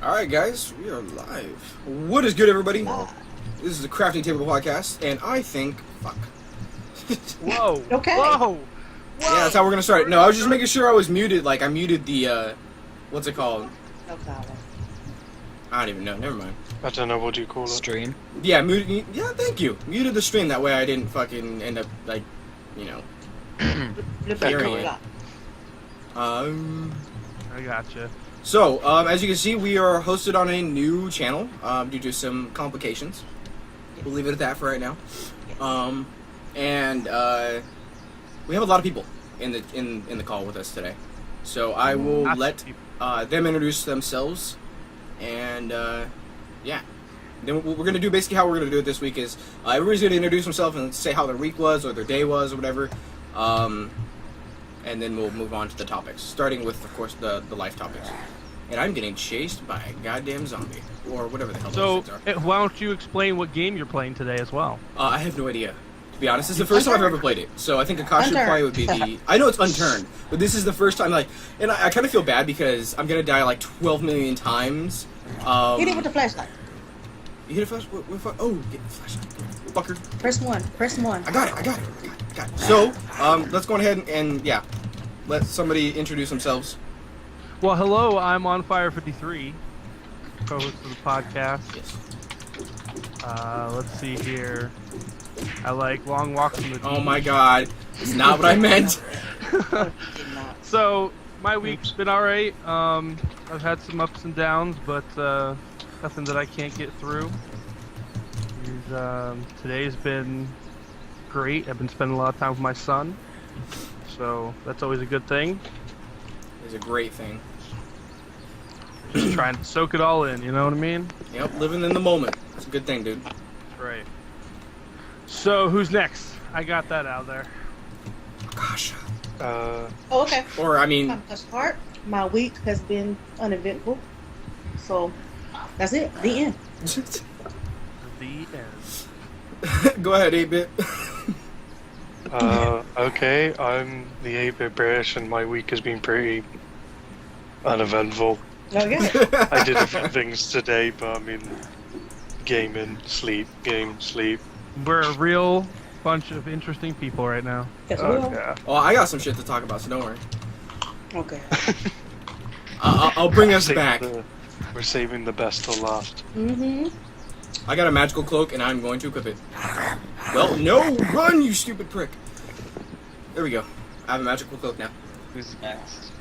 Alright guys, we are live. What is good, everybody? This is the Crafting Table Podcast, and I think... Fuck. Whoa. Okay. Whoa. Yeah, that's how we're gonna start it. No, I was just making sure I was muted, like I muted the, what's it called? No problem. I don't even know, never mind. I don't know, what do you call it? Stream? Yeah, muted, yeah, thank you. Muted the stream, that way I didn't fucking end up, like, you know. Hearing it. I gotcha. So, as you can see, we are hosted on a new channel, due to some complications. We'll leave it at that for right now. We have a lot of people in the call with us today. So I will let them introduce themselves, and yeah. Then what we're gonna do, basically how we're gonna do it this week is everybody's gonna introduce themselves and say how their week was or their day was or whatever. And then we'll move on to the topics, starting with, of course, the life topics. And I'm getting chased by a goddamn zombie, or whatever the hell those things are. Why don't you explain what game you're playing today as well? I have no idea. To be honest, this is the first time I've ever played it. So I think Akashi probably would be the... I know it's Unturned, but this is the first time, like... And I kind of feel bad because I'm going to die like 12 million times. Hit it with the flashlight. You hit a flashlight? Oh, get the flashlight. Fucker. Press one. Press one. I got it. So, let's go ahead and yeah, let somebody introduce themselves. Well, hello, I'm OnFire53, co-host of the podcast. Yes. Let's see here. I like long walks in the beach. Oh my god, it's not what I meant. So, my week's been alright. I've had some ups and downs, but nothing that I can't get through. Today's been great. I've been spending a lot of time with my son, so that's always a good thing. It's a great thing. Just trying to soak it all in, you know what I mean? Yep, living in the moment. It's a good thing, dude. Right. So, who's next? I got that out there. Gosh. Oh, okay. Or, I mean... To start, my week has been uneventful. So, that's it. The end. The end. Go ahead, 8-Bit. Okay, I'm the 8-Bit British, and my week has been pretty uneventful. Okay. I did a few things today, but I mean, gaming, sleep, game, sleep. We're a real bunch of interesting people right now. Yes, we are. Yeah. Oh, I got some shit to talk about, so don't worry. Okay. I'll bring us back. We're saving the best till last. Mm-hmm. I got a magical cloak, and I'm going to equip it. Well, no! Run, you stupid prick! There we go. I have a magical cloak now. Who's next?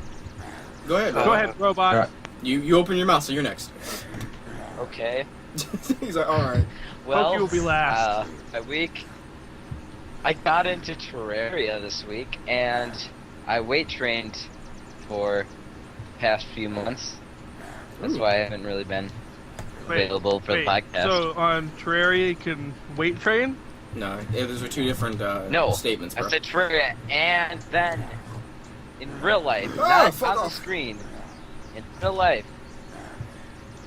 Go ahead. Go ahead, robot. Right. You open your mouth, so you're next. Okay. He's like, alright. Well, Hope you will be last. My week, I got into Terraria this week, and I weight trained for the past few months. That's why I haven't really been available for the podcast. So on Terraria you can weight train? No, those are two different statements, bro. I said Terraria, and then in real life, Ah, not fuck on the off. screen, in real life,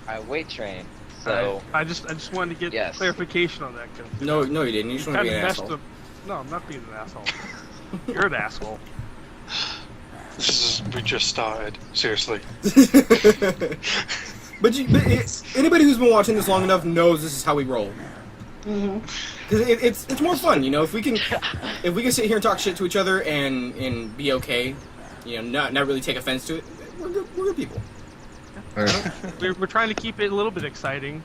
I weight train. So I just wanted to get clarification on that. No, you didn't. You just want to be an asshole. No, I'm not being an asshole. You're an asshole. We just started. Seriously. But anybody who's been watching this long enough knows this is how we roll. Mm-hmm. Because it's more fun, you know. If we can sit here and talk shit to each other and be okay, you know, not really take offense to it, we're good people. We're trying to keep it a little bit exciting,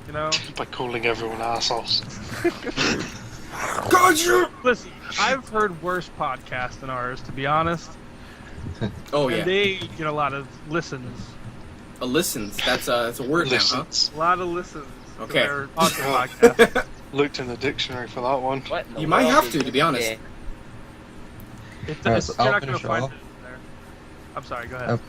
you know. By calling everyone assholes. Gotcha! Listen, I've heard worse podcasts than ours, to be honest. Oh yeah. And they get a lot of listens. A listens. That's a word now, huh? Listens. A lot of listens. Okay. To their awesome podcast. Looked in the dictionary for that one. what? in the You might world have is to be honest. okay? It's, so you're I'll not going to finish it find off. it in there. I'm sorry. Go ahead.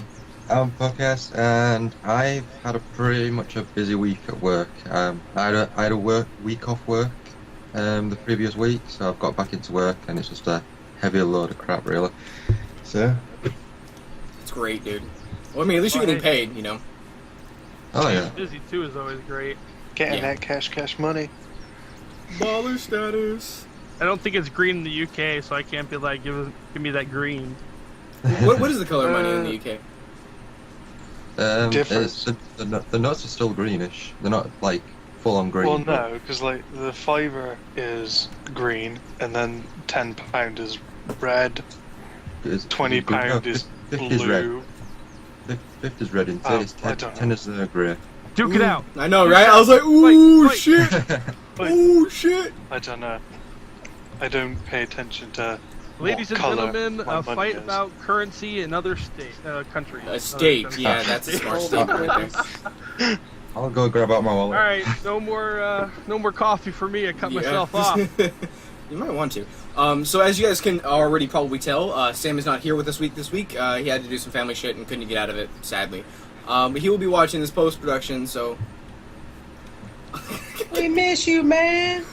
Podcast, and I've had a pretty much a busy week at work. I had a week off work the previous week, so I've got back into work, and it's just a heavy load of crap, really. So. It's great, dude. Well, I mean, at least you're getting paid, you know. Oh yeah. Busy too is always great. Getting that cash money. Baller status. I don't think it's green in the UK, so I can't be like, give me that green. What is the color money in the UK? difference? The nuts are still greenish. They're not like full on green. Well, no, because like the fiver is green, and then £10 is red, £20 is 50 is red. blue. 50 is red and Oh, 10 is grey. Duke it out. I know, right? I was like, ooh, Fight. shit. Like, Ooh, shit. I don't know. I don't pay attention to Ladies and what colour gentlemen, my a money fight is. about currency in other countries. A state, yeah, that's a smart statement right there. I'll go grab out my wallet. All right, no more coffee for me. I cut myself off. You might want to. So as you guys can already probably tell, Sam is not here with us this week. He had to do some family shit and couldn't get out of it, sadly. But he will be watching this post-production, so... We miss you, man.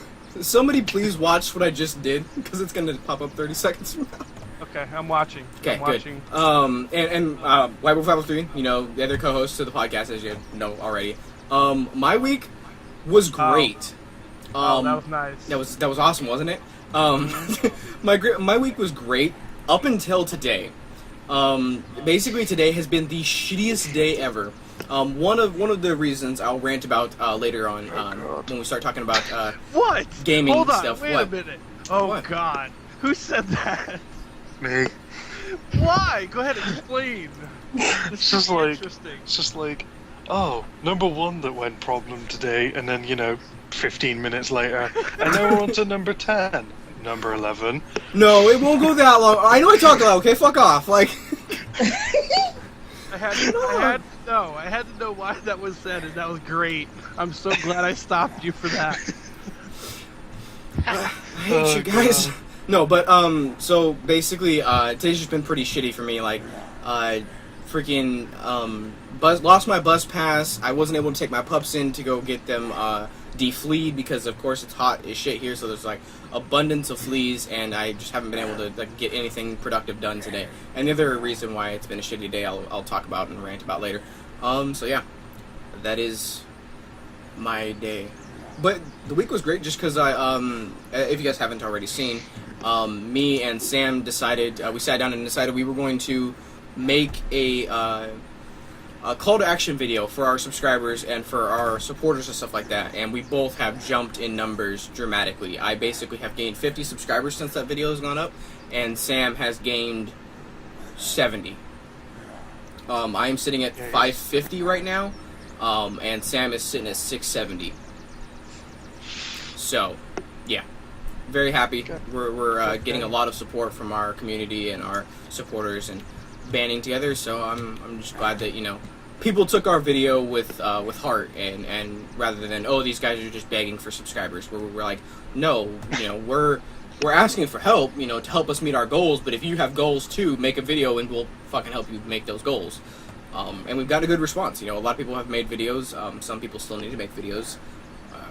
Somebody please watch what I just did, because it's going to pop up 30 seconds from now. Okay, I'm watching. Okay, I'm good. watching. And DaWhiteboy503, you know, the other co-host of the podcast, as you know already. My week was great. Oh, that was nice. That was awesome, wasn't it? My week was great up until today. Basically today has been the shittiest day ever. One of the reasons I'll rant about later on when we start talking about What? gaming Hold on, stuff. wait What? a minute. Oh What? God, who said that? Me. Why? Go ahead, explain. It's just like, interesting. it's just like, oh, number one that went problem today, and then 15 minutes later, and now we're on to number 10, number 11. No, it won't go that long. I know I talk loud. Okay, fuck off. Like. I had to know why that was said, and that was great. I'm so glad I stopped you for that. I hate you guys. No, but so basically, today's just been pretty shitty for me. Like, freaking lost my bus pass. I wasn't able to take my pups in to go get them defleed because, of course, it's hot as shit here. So there's like abundance of fleas, and I just haven't been able to get anything productive done today. And the other reason why it's been a shitty day, I'll talk about and rant about later. So yeah, that is my day. But the week was great just because if you guys haven't already seen, me and Sam decided, we sat down and decided we were going to make a call to action video for our subscribers and for our supporters and stuff like that. And we both have jumped in numbers dramatically. I basically have gained 50 subscribers since that video has gone up, and Sam has gained 70. I am sitting at 550 right now, and Sam is sitting at 670. So, yeah, very happy. We're getting a lot of support from our community and our supporters and banding together. So I'm just glad that people took our video with heart and rather than these guys are just begging for subscribers. We're like, no, we're asking for help, to help us meet our goals. But if you have goals too, make a video and we'll fucking help you make those goals. And we've got a good response. A lot of people have made videos. Some people still need to make videos.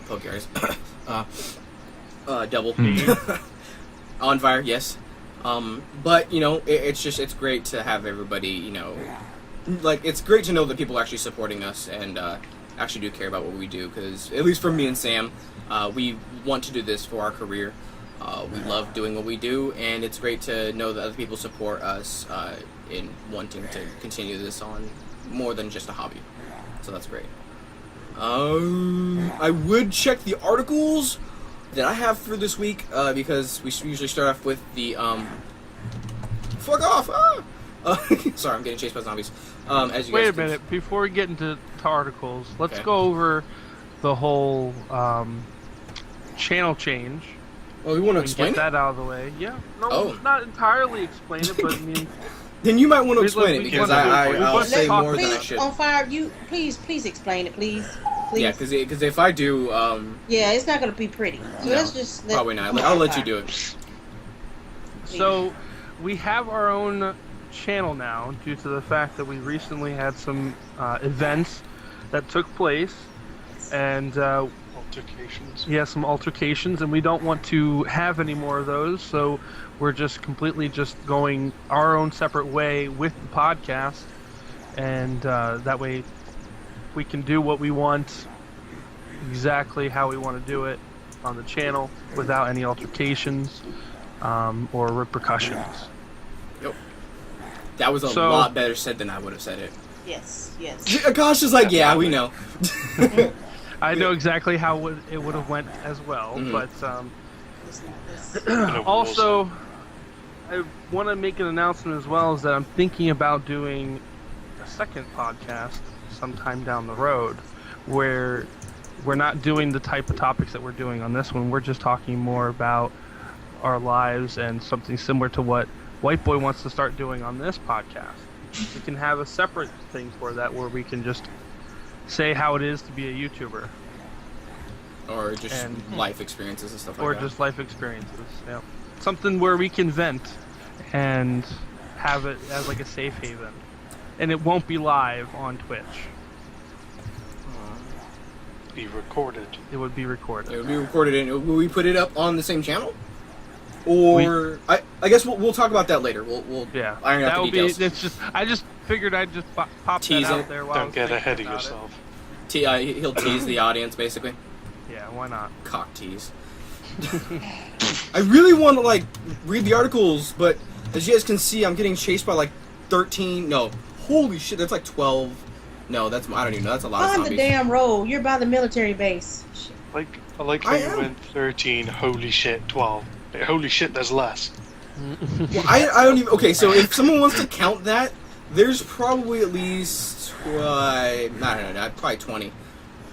Poke your eyes. Double. On fire, yes. But, it's great to have everybody, it's great to know that people are actually supporting us and actually do care about what we do. Because, at least for me and Sam, we want to do this for our career. We love doing what we do, and it's great to know that other people support us in wanting to continue this on more than just a hobby. So that's great. I would check the articles that I have for this week because we usually start off with the fuck off. Sorry, I'm getting chased by zombies. As you Wait guys a minute, before we get into articles, let's go over the whole channel change. Oh, you want to explain get that out of the way? Yeah. No, not entirely explain it, but I mean. Then you might want to explain it because I'll say more than I should. On fire, you please explain it, please. Yeah, because if I do, yeah, it's not gonna be pretty. So let's just probably not. I'll let you do it. So we have our own channel now due to the fact that we recently had some events that took place, and altercations. Yeah, some altercations, and we don't want to have any more of those. So we're just completely going our own separate way with the podcast, and that way we can do what we want exactly how we want to do it on the channel without any altercations or repercussions. Yep. That was a lot better said than I would have said it. Yes. Akasha's like, yeah, we know. I know exactly how it would have went as well, but also, I want to make an announcement as well, is that I'm thinking about doing a second podcast sometime down the road, where we're not doing the type of topics that we're doing on this one. We're just talking more about our lives and something similar to what White Boy wants to start doing on this podcast. We can have a separate thing for that, where we can just say how it is to be a YouTuber. Or just life experiences and stuff like that. Or just life experiences, yeah. Something where we can vent and have it as like a safe haven. And it won't be live on Twitch. Be recorded. It would be recorded. It would be recorded, and will we put it up on the same channel? Or I guess we'll talk about that later. We'll iron out the details. It's just I just figured I'd just pop Tease that out it. there. While Don't get ahead of yourself. He'll tease the audience, basically. Yeah, why not? Cock tease. I really want to read the articles, but as you guys can see, I'm getting chased by 13. No, holy shit, that's 12. No, I don't even know. That's a lot of On zombies. the damn road. You're by the military base. I like how you went 13. Holy shit, 12. Holy shit, there's less. Well, I don't even. Okay, so if someone wants to count that, there's probably at least I don't know, probably 20.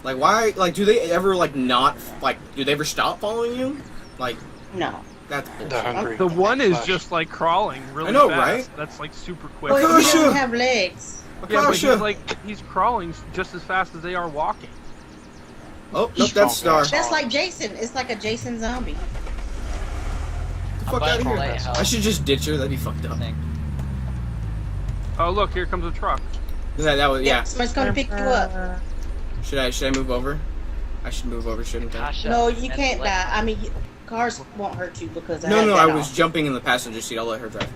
Why? Do they ever not do they ever stop following you? No. That's bullshit. They're hungry. The one is just crawling really I know, fast. right? That's super quick. Well, he Akasha! doesn't have legs. Yeah, but Akasha! he's crawling just as fast as they are walking. Oh, nope, that's Star. That's like Jason. It's like a Jason zombie. Fuck out of here. I should just ditch her. That'd be fucked up. Oh, look, here comes a truck. That was yeah. Somebody's gonna pick you up. Should I move over? I should move over, shouldn't I? No, you can't die. I mean, cars won't hurt you because No, I was jumping in the passenger seat. I'll let her drive.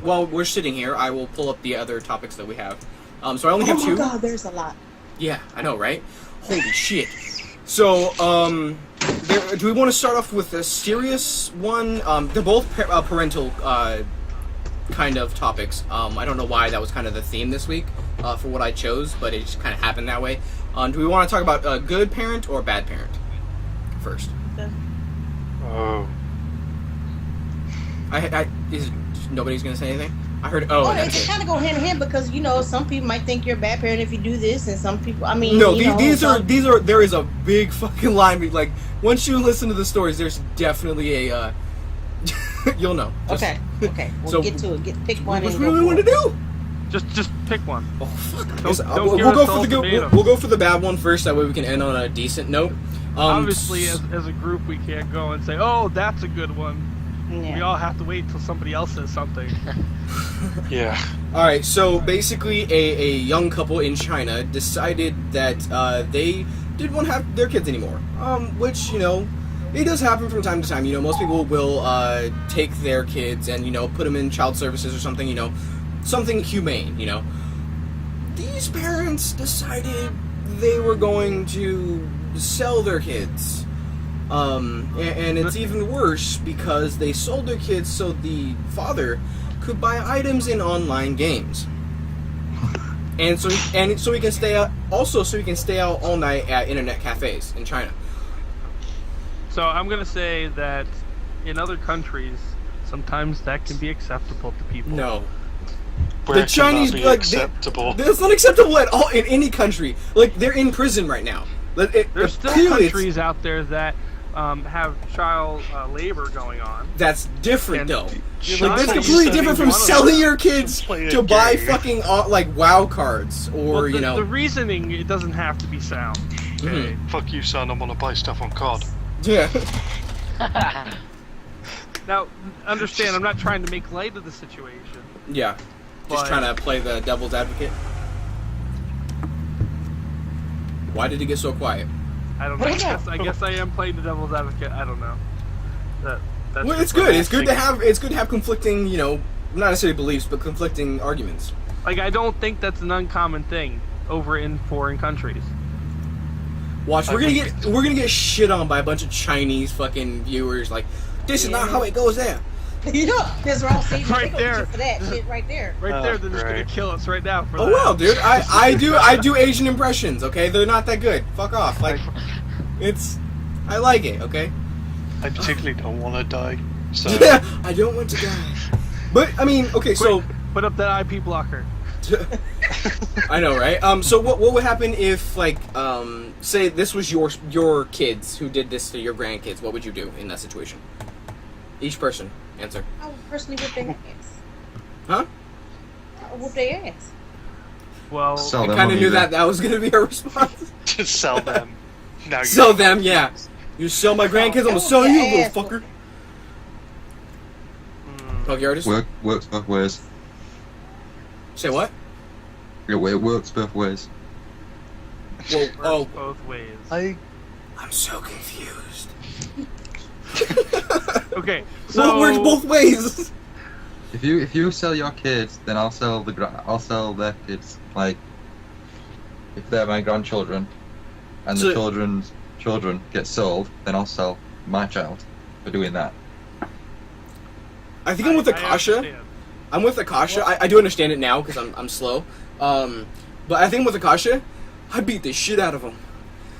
While we're sitting here, I will pull up the other topics that we have. So I only have 2. Oh my god, there's a lot. Yeah, I know, right? Holy shit. So, do we want to start off with a serious one? They're both parental kind of topics. I don't know why that was kind of the theme this week for what I chose, but it just kind of happened that way. Do we want to talk about a good parent or a bad parent first? Oh. Nobody's gonna say anything? I heard. It kind of go hand in hand because some people might think you're a bad parent if you do this, and some people. I mean, no, these are. There is a big fucking line. Once you listen to the stories, there's definitely a. You'll know. Okay. We'll so, get to it. Pick one. What do we want to do? Just pick one. Oh fuck! Don't We'll go for the good. We'll go for the bad one first. That way we can end on a decent note. Obviously, as a group, we can't go and say, "Oh, that's a good one." Yeah. We all have to wait till somebody else says something. Yeah. Alright, so basically a young couple in China decided that they didn't want to have their kids anymore. Which, it does happen from time to time. Most people will take their kids and, put them in child services or something, something humane, These parents decided they were going to sell their kids. And it's even worse because they sold their kids so the father could buy items in online games, and so he can stay out. Also, so he can stay out all night at internet cafes in China. So I'm gonna say that in other countries, sometimes that can be acceptable to people. No, Where the Chinese acceptable. That's not acceptable at all in any country. They're in prison right now. There's still countries out there that have child labor going on. That's different, though. That's China completely used to different be from one of selling them. your kids Play a to buy game. fucking WoW cards or The reasoning, it doesn't have to be sound. Okay. Fuck you, son. I want to buy stuff on COD. Yeah. Now, understand, I'm not trying to make light of the situation. Yeah. Just But- trying to play the devil's advocate. Why did it get so quiet? I don't know. I guess I am playing the devil's advocate. I don't know. That's Well, it's what good. I It's good think. to have conflicting, not necessarily beliefs, but conflicting arguments. I don't think that's an uncommon thing over in foreign countries. Watch, we're gonna get shit on by a bunch of Chinese fucking viewers. This is not how it goes there. Yeah, that's wrong. See, Right they gonna there. get you for that shit right there. Right there, they're just gonna Right. kill us right now for Oh that. well, dude. I do Asian impressions. Okay, they're not that good. Fuck off. Like, I like it. Okay. I particularly don't want to die. So Yeah, I don't want to die. But I mean, okay, so Quick, put up that IP blocker. I know, right? So what would happen if, like, say this was your kids who did this to your grandkids? What would you do in that situation? Each person answer. I would personally whip their ass. Huh? I would whoop their ass. Well, Sell I them kind of on knew eBay. that was gonna be our response. just sell them. Now you Sell them, yeah. You sell my grandkids, I'm gonna sell you, little fucker. Okay, artist. Works both ways. Say what? It works both ways. Well, oh, both ways. I'm so confused. Okay, Well, so it works both ways. If you sell your kids, then I'll sell their kids. Like, if they're my grandchildren, and So- the children's children get sold, then I'll sell my child for doing that. I think I'm with Akasha. understand. I'm with Akasha. I do understand it now because I'm slow. But I think with Akasha, I beat the shit out of him.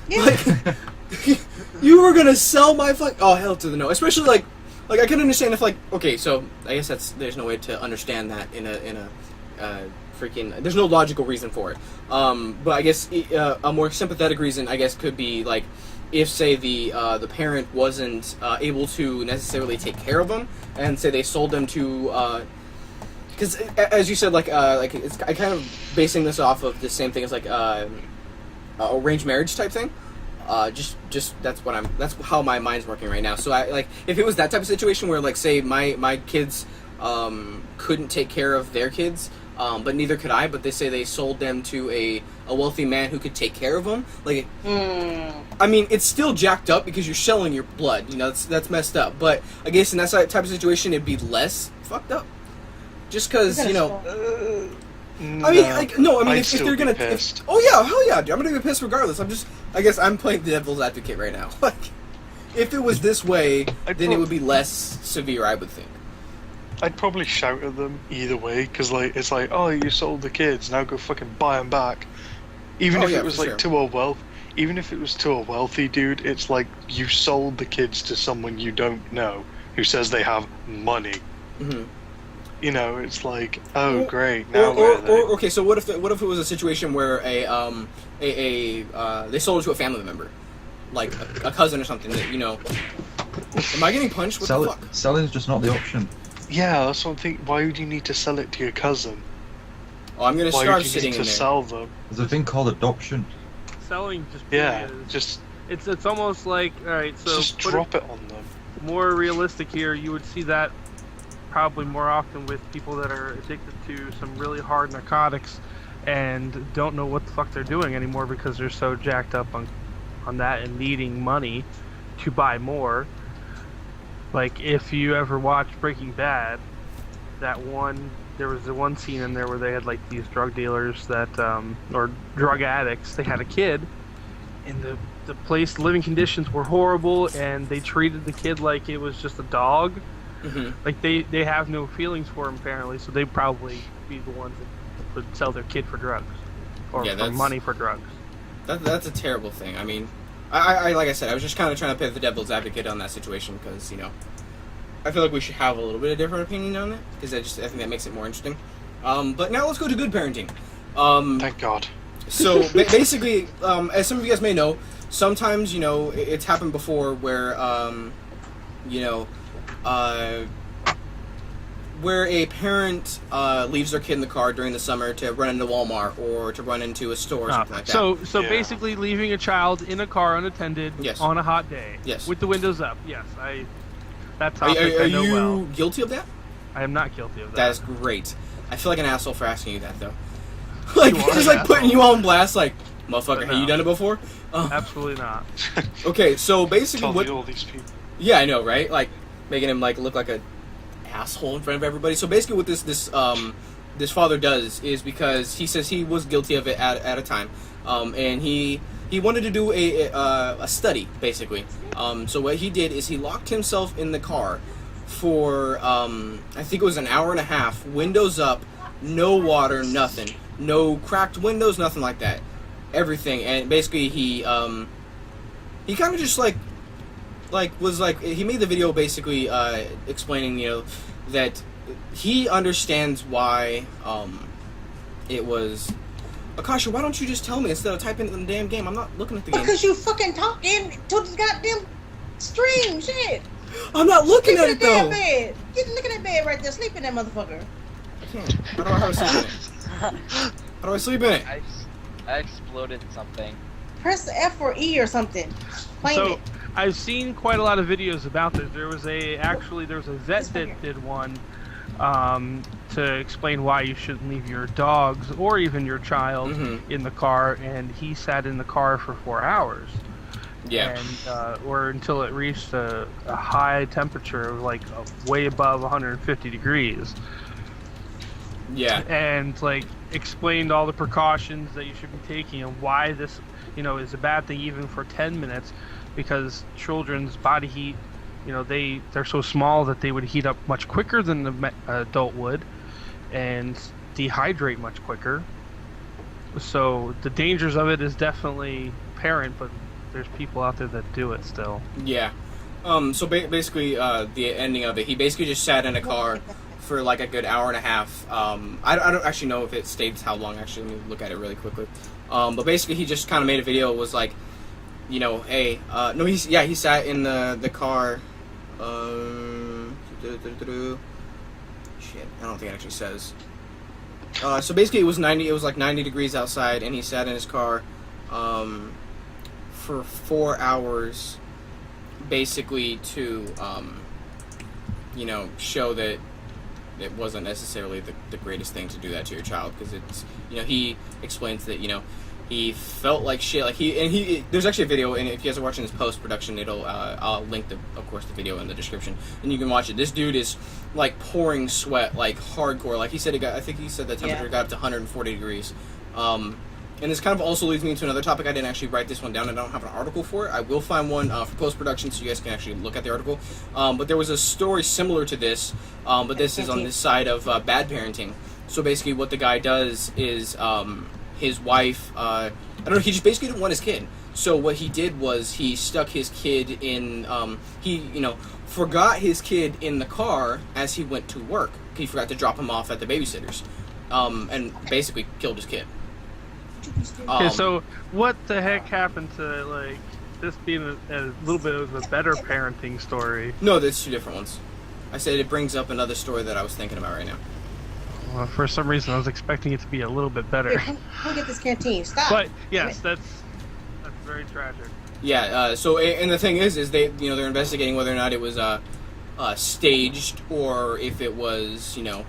Yeah. Like, you were gonna sell my fuck. Oh hell to the no. Especially like I can understand if like okay, so I guess there's no way to understand that in a freaking. There's no logical reason for it. But I guess a more sympathetic reason I guess could be like if say the parent wasn't able to necessarily take care of them and say they sold them to. Because as you said, like it's I kind of basing this off of the same thing as like arranged marriage type thing. Just that's how my mind's working right now. So I like if it was that type of situation where like say my kids couldn't take care of their kids, but neither could I. But they say they sold them to a wealthy man who could take care of them. Like, I mean, it's still jacked up because you're selling your blood. You know, that's messed up. But I guess in that type of situation, it'd be less fucked up. Just because you know. No, I mean, like, no. I mean, I'd if still they're be gonna, pissed. oh yeah, hell yeah, dude, I'm gonna be pissed regardless. I guess I'm playing the devil's advocate right now. Like, if it was this way, then it would be less severe, I would think. I'd probably shout at them either way, because like it's like, oh, you sold the kids, now go fucking buy them back. Even Oh, if yeah, it was for like sure. even if it was to a wealthy dude, it's like you sold the kids to someone you don't know who says they have money. Mm-hmm. You know, it's like, oh Well, great, now where are they? or okay, so what if it was a situation where they sold it to a family member, like a cousin or something that you know. Am I getting punched? What the fuck? Selling's just not the option. Yeah, that's what I'm thinking. Why would you need to sell it to your cousin? Oh, I'm gonna Why start would you sitting need in to there. sell them? There's a thing called adoption. selling just really Yeah, is. just It's almost like, all right, so put drop it on them. more realistic here, you would see that probably more often with people that are addicted to some really hard narcotics and don't know what the fuck they're doing anymore because they're so jacked up on that and needing money to buy more. Like if you ever watched Breaking Bad, there was the one scene in there where they had like these drug dealers that or drug addicts, they had a kid and the living conditions were horrible and they treated the kid like it was just a dog. Mm-hmm. Like they have no feelings for him apparently, so they'd probably be the ones that would sell their kid for drugs or Yeah, for that's- money for drugs. That's a terrible thing. I mean, I like I said, I was just kind of trying to play the devil's advocate on that situation because you know, I feel like we should have a little bit of different opinion on it because I think that makes it more interesting. But now let's go to good parenting. Thank God. So basically, as some of you guys may know, sometimes you know it's happened before where you know. Where a parent leaves their kid in the car during the summer to run into Walmart or to run into a store or something like that. So Yeah. basically leaving a child in a car unattended Yes. on a hot day. Yes. With the windows up. Yes, that Are topic I know you well. guilty of that? I am not guilty of that. That is great. I feel like an asshole for asking you that though. Like You are just an like putting you on blast, like motherfucker. But Have you no. done it before? Absolutely not. Okay, so basically, Tell what? all these people. Yeah, I know, right? Like making him like look like a asshole in front of everybody. So basically, what this father does is because he says he was guilty of it at a time, and he wanted to do a study basically. So what he did is he locked himself in the car for I think it was an hour and a half, windows up, no water, nothing, no cracked windows, nothing like that, everything. And basically he kind of just was like, he made the video basically explaining, you know, that he understands why it was. Akasha, why don't you just tell me instead of typing it in the damn game? I'm not looking at the game. Because you fucking talking to this goddamn stream, shit. I'm not looking at it though. Bed. Get look at that bed right there. Sleep in that motherfucker. I can't. How do I sleep in it? How do I sleep in it? I exploded something. Press F or E or something. Claim So it. I've seen quite a lot of videos about this. There was a vet that did one to explain why you shouldn't leave your dogs or even your child in the car, and he sat in the car for 4 hours. Yeah. And or until it reached a high temperature of like way above 150 degrees. Yeah. And like explained all the precautions that you should be taking and why this, you know, is a bad thing even for 10 minutes, because children's body heat, you know, they're so small that they would heat up much quicker than the adult would and dehydrate much quicker. So the dangers of it is definitely apparent, but there's people out there that do it still. Yeah. So basically, the ending of it, he basically just sat in a car for like a good hour and a half. I don't actually know if it states how long. Actually, let me look at it really quickly. But basically, he just kind of made a video. It was like, you know, hey, no, he sat in the car. Shit, I don't think it actually says. So basically, it was like 90 degrees outside, and he sat in his car, for 4 hours, basically to, you know, show that it wasn't necessarily the greatest thing to do that to your child, because it's, you know, he explains that, you know, he felt like shit, like there's actually a video, and if you guys are watching this post-production, I'll link of course the video in the description, and you can watch it. This dude is like pouring sweat, like hardcore, like he said I think he said the temperature got up to 140 degrees. And this kind of also leads me into another topic. I didn't actually write this one down, and I don't have an article for it. I will find one for post-production so you guys can actually look at the article. But there was a story similar to this, but this is on this side of bad parenting. So basically what the guy does is his wife, I don't know, he just basically didn't want his kid. So what he did was he stuck his kid in, he, you know, forgot his kid in the car as he went to work. He forgot to drop him off at the babysitter's, and basically killed his kid. Okay, so what the heck happened to like this being a little bit of a better parenting story? No, there's two different ones. I said it brings up another story that I was thinking about right now. Well, for some reason, I was expecting it to be a little bit better. Here, come get this canteen. Stop. But yes, that's very tragic. Yeah. So, and the thing is they, you know, they're investigating whether or not it was staged or if it was, you know,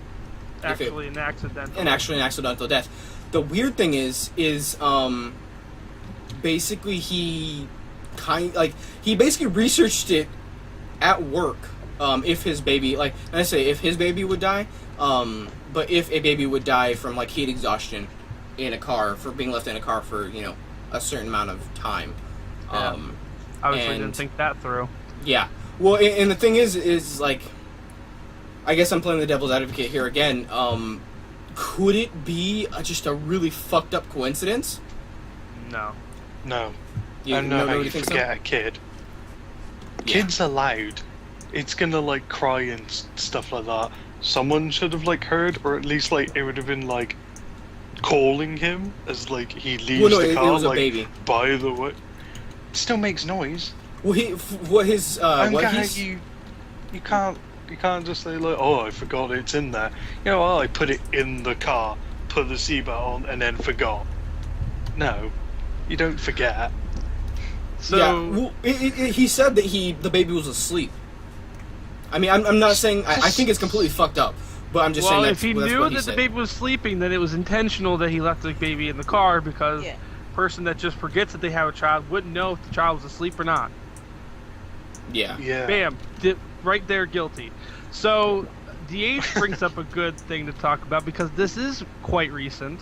Actually, an accidental death. The weird thing is basically he basically researched it at work. If his baby, like, and I say if his baby would die, but if a baby would die from like heat exhaustion in a car, for being left in a car for, you know, a certain amount of time. Obviously didn't think that through. Yeah. Well, and the thing is like, I guess I'm playing the devil's advocate here again. Could it be just a really fucked up coincidence? No. No. I don't know how you forget a kid. Kids are loud. It's gonna like cry and stuff like that. Someone should have like heard, or at least like it would have been like calling him as like he leaves the car. It was like, a baby. By the way, it still makes noise. Well, you can't just say like, oh, I forgot it's in there. You know, oh, I put it in the car, put the seatbelt on, and then forgot. No, you don't forget. So yeah, well, he said that the baby was asleep. I mean, I'm not saying I think it's completely fucked up, but I'm just saying that if he knew that the baby was sleeping, then it was intentional that he left the baby in the car, because a person that just forgets that they have a child wouldn't know if the child was asleep or not. Yeah. Bam. Right there, guilty. So the age brings up a good thing to talk about, because this is quite recent,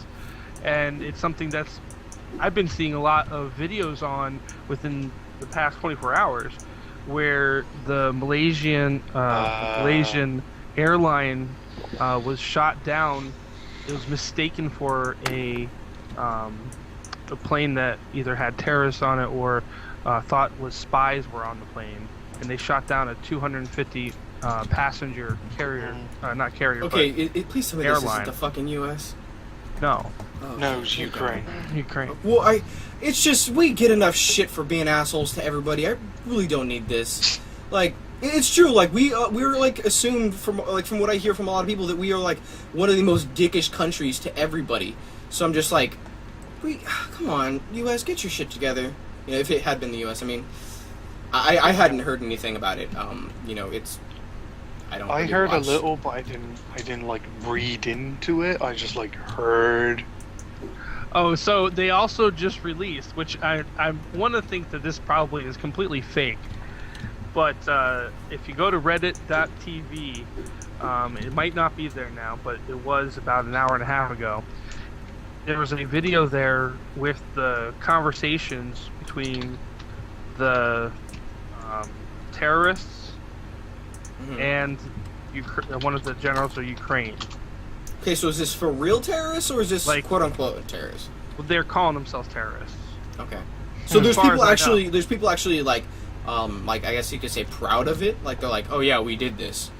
and it's something that's I've been seeing a lot of videos on within the past 24 hours. where the Malaysian airline was shot down. It was mistaken for a plane that either had terrorists on it or thought was spies were on the plane, and they shot down a 250 passenger carrier, not carrier. Okay, please tell me this airline. isn't the fucking U.S. No. Oh, No, it's Ukraine. Ukraine. Well, it's just we get enough shit for being assholes to everybody. I really don't need this. Like, it's true. Like we're like assumed from what I hear from a lot of people that we are like one of the most dickish countries to everybody. So I'm just like, come on, U.S., get your shit together. You know, if it had been the U.S., I mean, I hadn't heard anything about it. You know, it's. I heard a little, but I didn't like read into it. I just like heard. Oh, so they also just released, which I want to think that this probably is completely fake. But if you go to reddit.tv, it might not be there now, but it was about an hour and a half ago. There was a video there with the conversations between the terrorists and one of the generals of Ukraine. Okay, so is this for real terrorists or is this like quote-unquote terrorists? Well, they're calling themselves terrorists. Okay. So there's people actually like I guess you could say proud of it. Like they're like, oh yeah, we did this.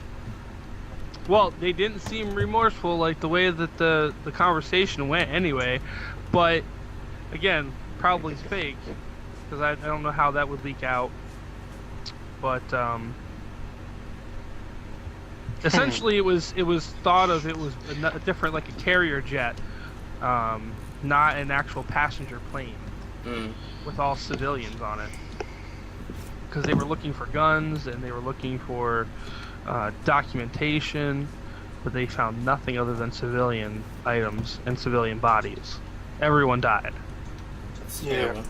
Well, they didn't seem remorseful like the way that the conversation went anyway. But again, probably fake because I don't know how that would leak out. But essentially, it was thought of it was a different, like a carrier jet, not an actual passenger plane with all civilians on it. Because they were looking for guns and they were looking for documentation, but they found nothing other than civilian items and civilian bodies. Everyone died. Yeah.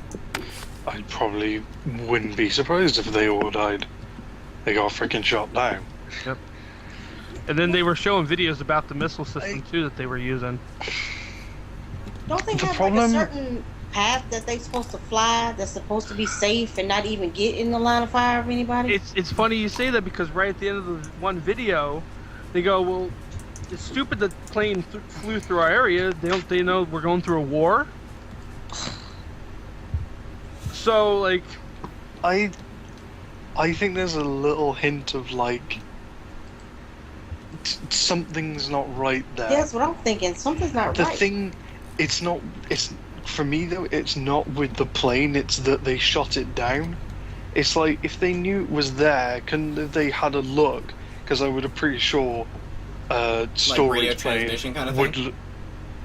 I probably wouldn't be surprised if they all died. They got freaking shot down. Yep. And then they were showing videos about the missile system too that they were using. Don't they have like a certain path that they're supposed to fly that's supposed to be safe and not even get in the line of fire of anybody? It's funny you say that because right at the end of the one video, they go, well, it's stupid that the plane flew through our area. They know we're going through a war? So, like... I think there's a little hint of, like... something's not right there. That's what I'm thinking. Something's not right. The thing... It's for me though, it's not with the plane, it's that they shot it down. It's like, if they knew it was there, couldn't they had a look? Because I would have pretty sure storage like plane kind of would thing? look...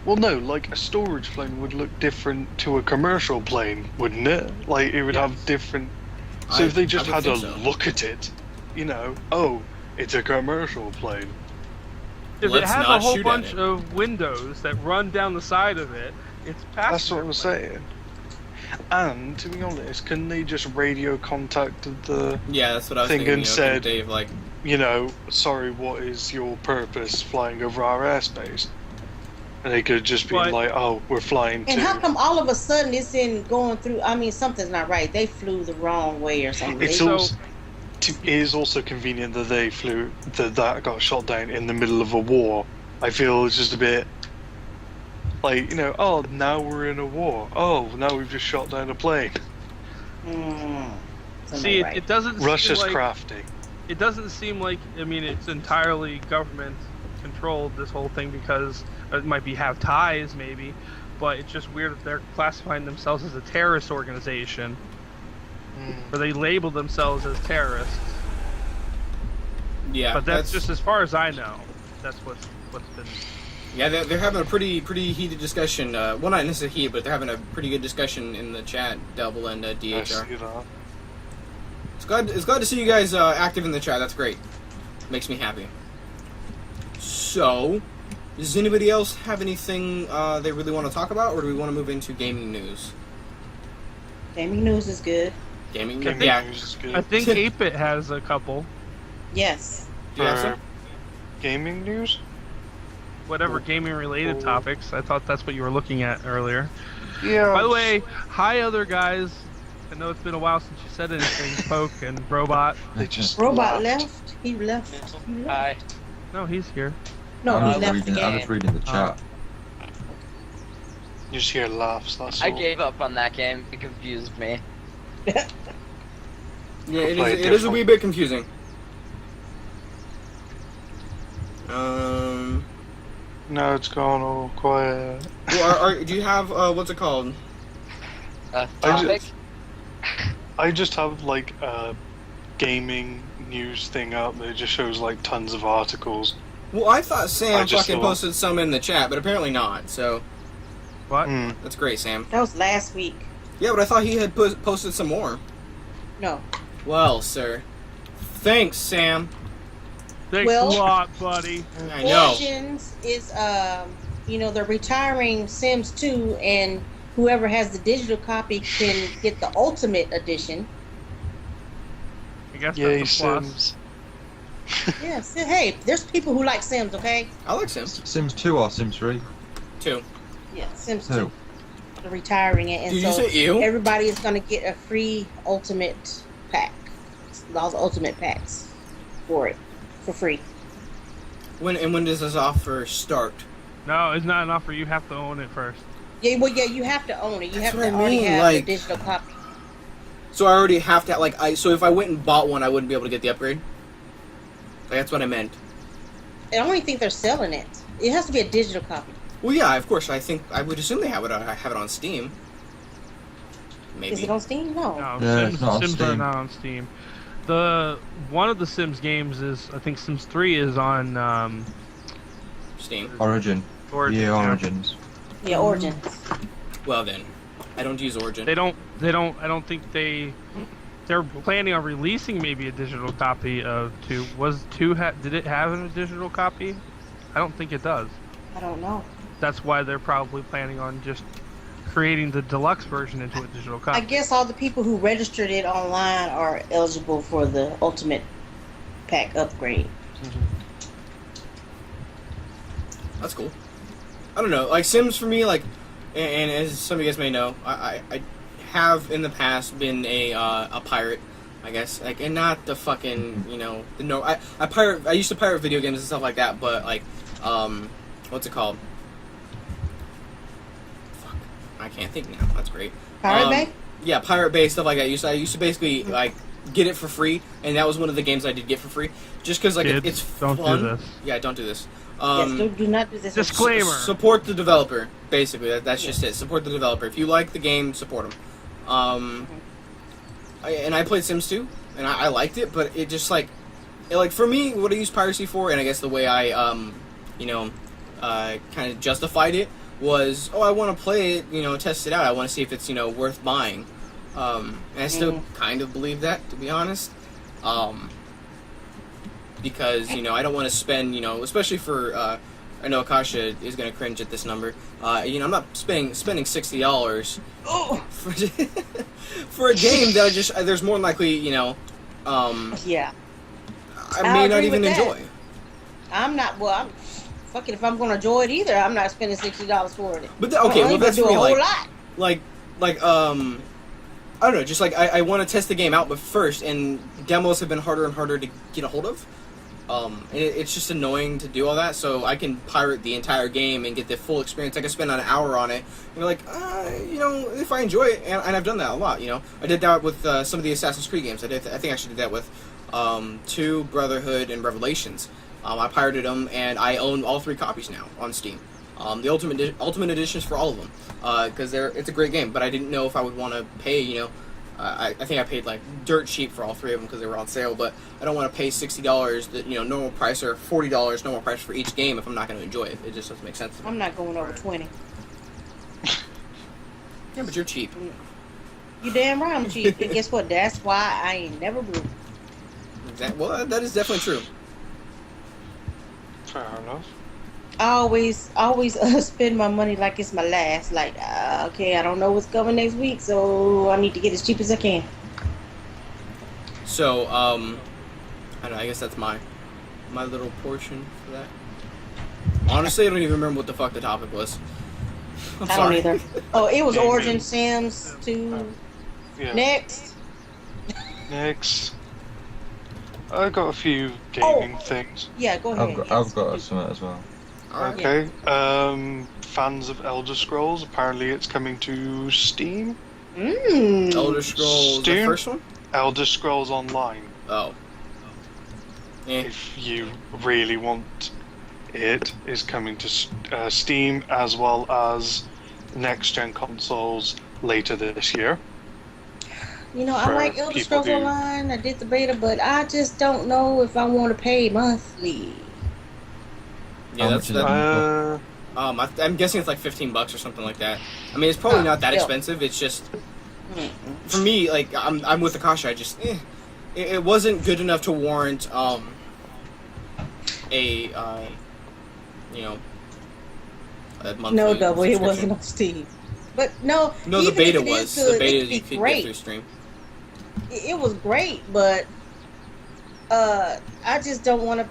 Well, no, like a storage plane would look different to a commercial plane, wouldn't it? Like, it would have different... So if they just had a look at it, you know, oh, it's a commercial plane. If it has a whole bunch of windows that run down the side of it, it's passenger. That's what I'm saying. And to be honest, couldn't they just radio contacted the that's what I was thing thinking, and said, Dave, like, you know, sorry, what is your purpose flying over our airspace? And they could just be like, oh, we're flying to... And how come all of a sudden it's in going through... I mean, something's not right. They flew the wrong way or something. It is also convenient that they flew... that got shot down in the middle of a war. I feel it's just a bit... like, you know, oh, now we're in a war. Oh, now we've just shot down a plane. See, it doesn't Russia's seem like... crafty. It doesn't seem like... I mean, it's entirely government-controlled, this whole thing, because... it might have ties, maybe, but it's just weird that they're classifying themselves as a terrorist organization, or they label themselves as terrorists. Yeah, but that's just as far as I know. That's what's been. Yeah, they're having a pretty heated discussion. Well, not necessarily heated, but they're having a pretty good discussion in the chat. Double and DHR. It's glad to see you guys active in the chat. That's great. Makes me happy. So. Does anybody else have anything they really want to talk about, or do we want to move into gaming news? Gaming news is good. Gaming news is good. I think 8-Bit has a couple. Yes. Do you have some? Gaming news? Whatever gaming-related topics. I thought that's what you were looking at earlier. Yeah. By the way, hi other guys. I know it's been a while since you said anything, Poke and Robot. They just Robot left. left. He left. He left. Hi. No, he's here. No, I'm he just left the reading, I'm game. just reading the chat. You just hear laughs. That's all. I gave up on that game. It confused me. Yeah, it Play is a wee different. bit confusing. No, it's gone all quiet. Well, do you have what's it called? Topic? I just have like a gaming news thing up that just shows like tons of articles. Well, I thought Sam I just fucking saw- posted some in the chat, but apparently not. So What? Hmm. that's great, Sam. That was last week. Yeah, but I thought he had posted some more. No. Well, sir, thanks, Sam. Thanks Well- a lot, buddy. I know. Origins is, they're retiring Sims 2, and whoever has the digital copy can get the Ultimate Edition. I guess Yay, that's a plus. Sims. Yes. Hey, there's people who like Sims, okay? I like Sims Sims 2 or Sims 3? too. Yeah, Sims 2. Two. They're retiring it, and Did you so say ew? everybody is going to get a free Ultimate pack. All the Ultimate packs for it, for free. When does this offer start? No, it's not an offer. You have to own it first. Yeah, well, yeah, you have to own it. You That's have what to I already mean, have like- the digital copy. So I already have to so if I went and bought one, I wouldn't be able to get the upgrade. Like that's what I meant. I don't even think they're selling it. It has to be a digital copy. Well, yeah, of course. I would assume they have it. I have it on Steam. Maybe. Is it on Steam? No. No, Yeah, it's Sims, not on Sims are Steam. not on Steam. One of the Sims games is, I think Sims 3 is on Steam. Origin. Origin. Yeah, Origins. Yeah, Origins. Well then, I don't use Origin. They don't. I don't think they're planning on releasing maybe a digital copy of 2. Was 2 did it have a digital copy? I don't think it does. I don't know. That's why they're probably planning on just creating the deluxe version into a digital copy. I guess all the people who registered it online are eligible for the Ultimate pack upgrade. That's cool. I don't know. Like Sims for me, like, and as some of you guys may know, I have in the past been a pirate. I guess, like, and not the fucking, I used to pirate video games and stuff like that, but like, what's it called? Fuck, I can't think now. That's great. Pirate Bay? Yeah, Pirate Bay, stuff like that. I used to basically like get it for free, and that was one of the games I did get for free, just because like Kids, it's don't do fun. this. Yeah, don't do this. Yes, do not do this. Disclaimer. Support the developer. Basically, that's just it. Support the developer. If you like the game, support them. And I played Sims 2, and I liked it, but it just like for me, what I use piracy for, and I guess the way I kind of justified it was, I want to play it, test it out. I want to see if it's worth buying. And I still kind of believe that, to be honest. Because I don't want to spend especially for I know Akasha is going to cringe at this number. I'm not spending $60 for a game that there's more than likely Yeah. I may not agree even with that. enjoy. Fuck it, if I'm going to enjoy it either, I'm not spending $60 for it. But okay, well that's do me. a whole lot. Like I don't know, just like I want to test the game out, but first, and demos have been harder and harder to get a hold of. And it's just annoying to do all that, so I can pirate the entire game and get the full experience. I can spend an hour on it, and you're like, if I enjoy it, and I've done that a lot, I did that with some of the Assassin's Creed games. I think I actually did that with 2, Brotherhood, and Revelations. I pirated them, and I own all 3 copies now on Steam. The Ultimate Editions for all of them, because it's a great game, but I didn't know if I would want to pay, I think I paid like dirt cheap for all 3 of them because they were on sale, but I don't want to pay $60 that normal price, or $40 normal price for each game if I'm not going to enjoy it. It just doesn't make sense to me. I'm not going over 20. Yeah, but you're cheap. You damn right I'm cheap. And guess what? That's why I ain't never broke. Well, that is definitely true. Fair enough. I always spend my money like it's my last. Like, okay, I don't know what's coming next week, so I need to get as cheap as I can. So, I don't know, I guess that's my little portion for that. Honestly, I don't even remember what the fuck the topic was. I'm I sorry. don't either. Oh, it was Gaming. Origin Sims 2 Yeah. Next. Next. I got a few gaming things. Yeah, go ahead. I've got some as well. Alright. Okay. Fans of Elder Scrolls, apparently it's coming to Steam. Elder Scrolls, the first one? Elder Scrolls Online. Oh. If you really want it, is coming to Steam as well as next-gen consoles later this year. You know, I like Elder Scrolls Online. I did the beta, but I just don't know if I want to pay monthly. Yeah, that's that. I'm guessing it's like $15 or something like that. I mean, it's probably not that expensive. It's just for me, like I'm with Akasha. I just it wasn't good enough to warrant a monthly. No, double. It wasn't on Steam. But no, the beta was. Good, the beta you could get through stream. It was great, but I just don't want to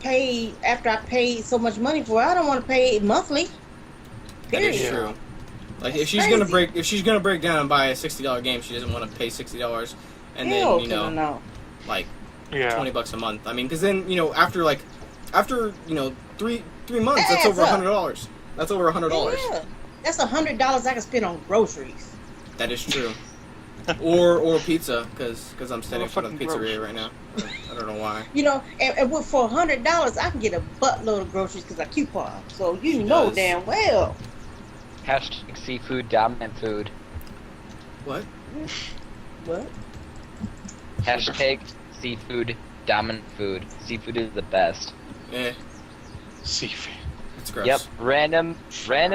pay after I paid so much money for it. I don't want to pay it monthly. Period. That is true. Like if she's gonna break down and buy a $60 game, she doesn't want to pay $60 and then like $20 a month. I mean, because then after 3 months, that's over $100. That's over $100. Yeah, that's $100 I can spend on groceries. That is true. or pizza, because I'm standing in front of the pizzeria right now. I don't know why. And for $100 I can get a buttload of groceries because I coupon. So damn well. Hashtag seafood dominant food. What? What? Hashtag seafood dominant food. Seafood is the best. Seafood. It's gross. Yep, random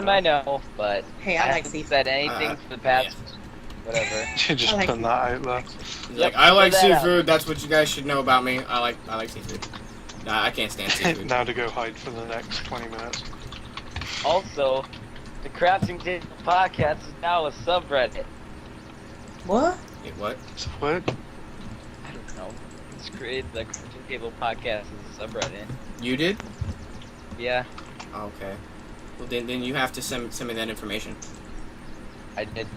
I know, but hey, I like seafood. Said anything for the past whatever. You're just putting that out there. Like, I like seafood. That's what you guys should know about me. I like seafood. Nah, I can't stand seafood. Now to go hide for the next 20 minutes. Also, the Crafting Table Podcast is now a subreddit. What? Wait, what? What? I don't know. Just created the Crafting Table Podcast as a subreddit. You did? Yeah. Okay. Well, then you have to send me that information. I did.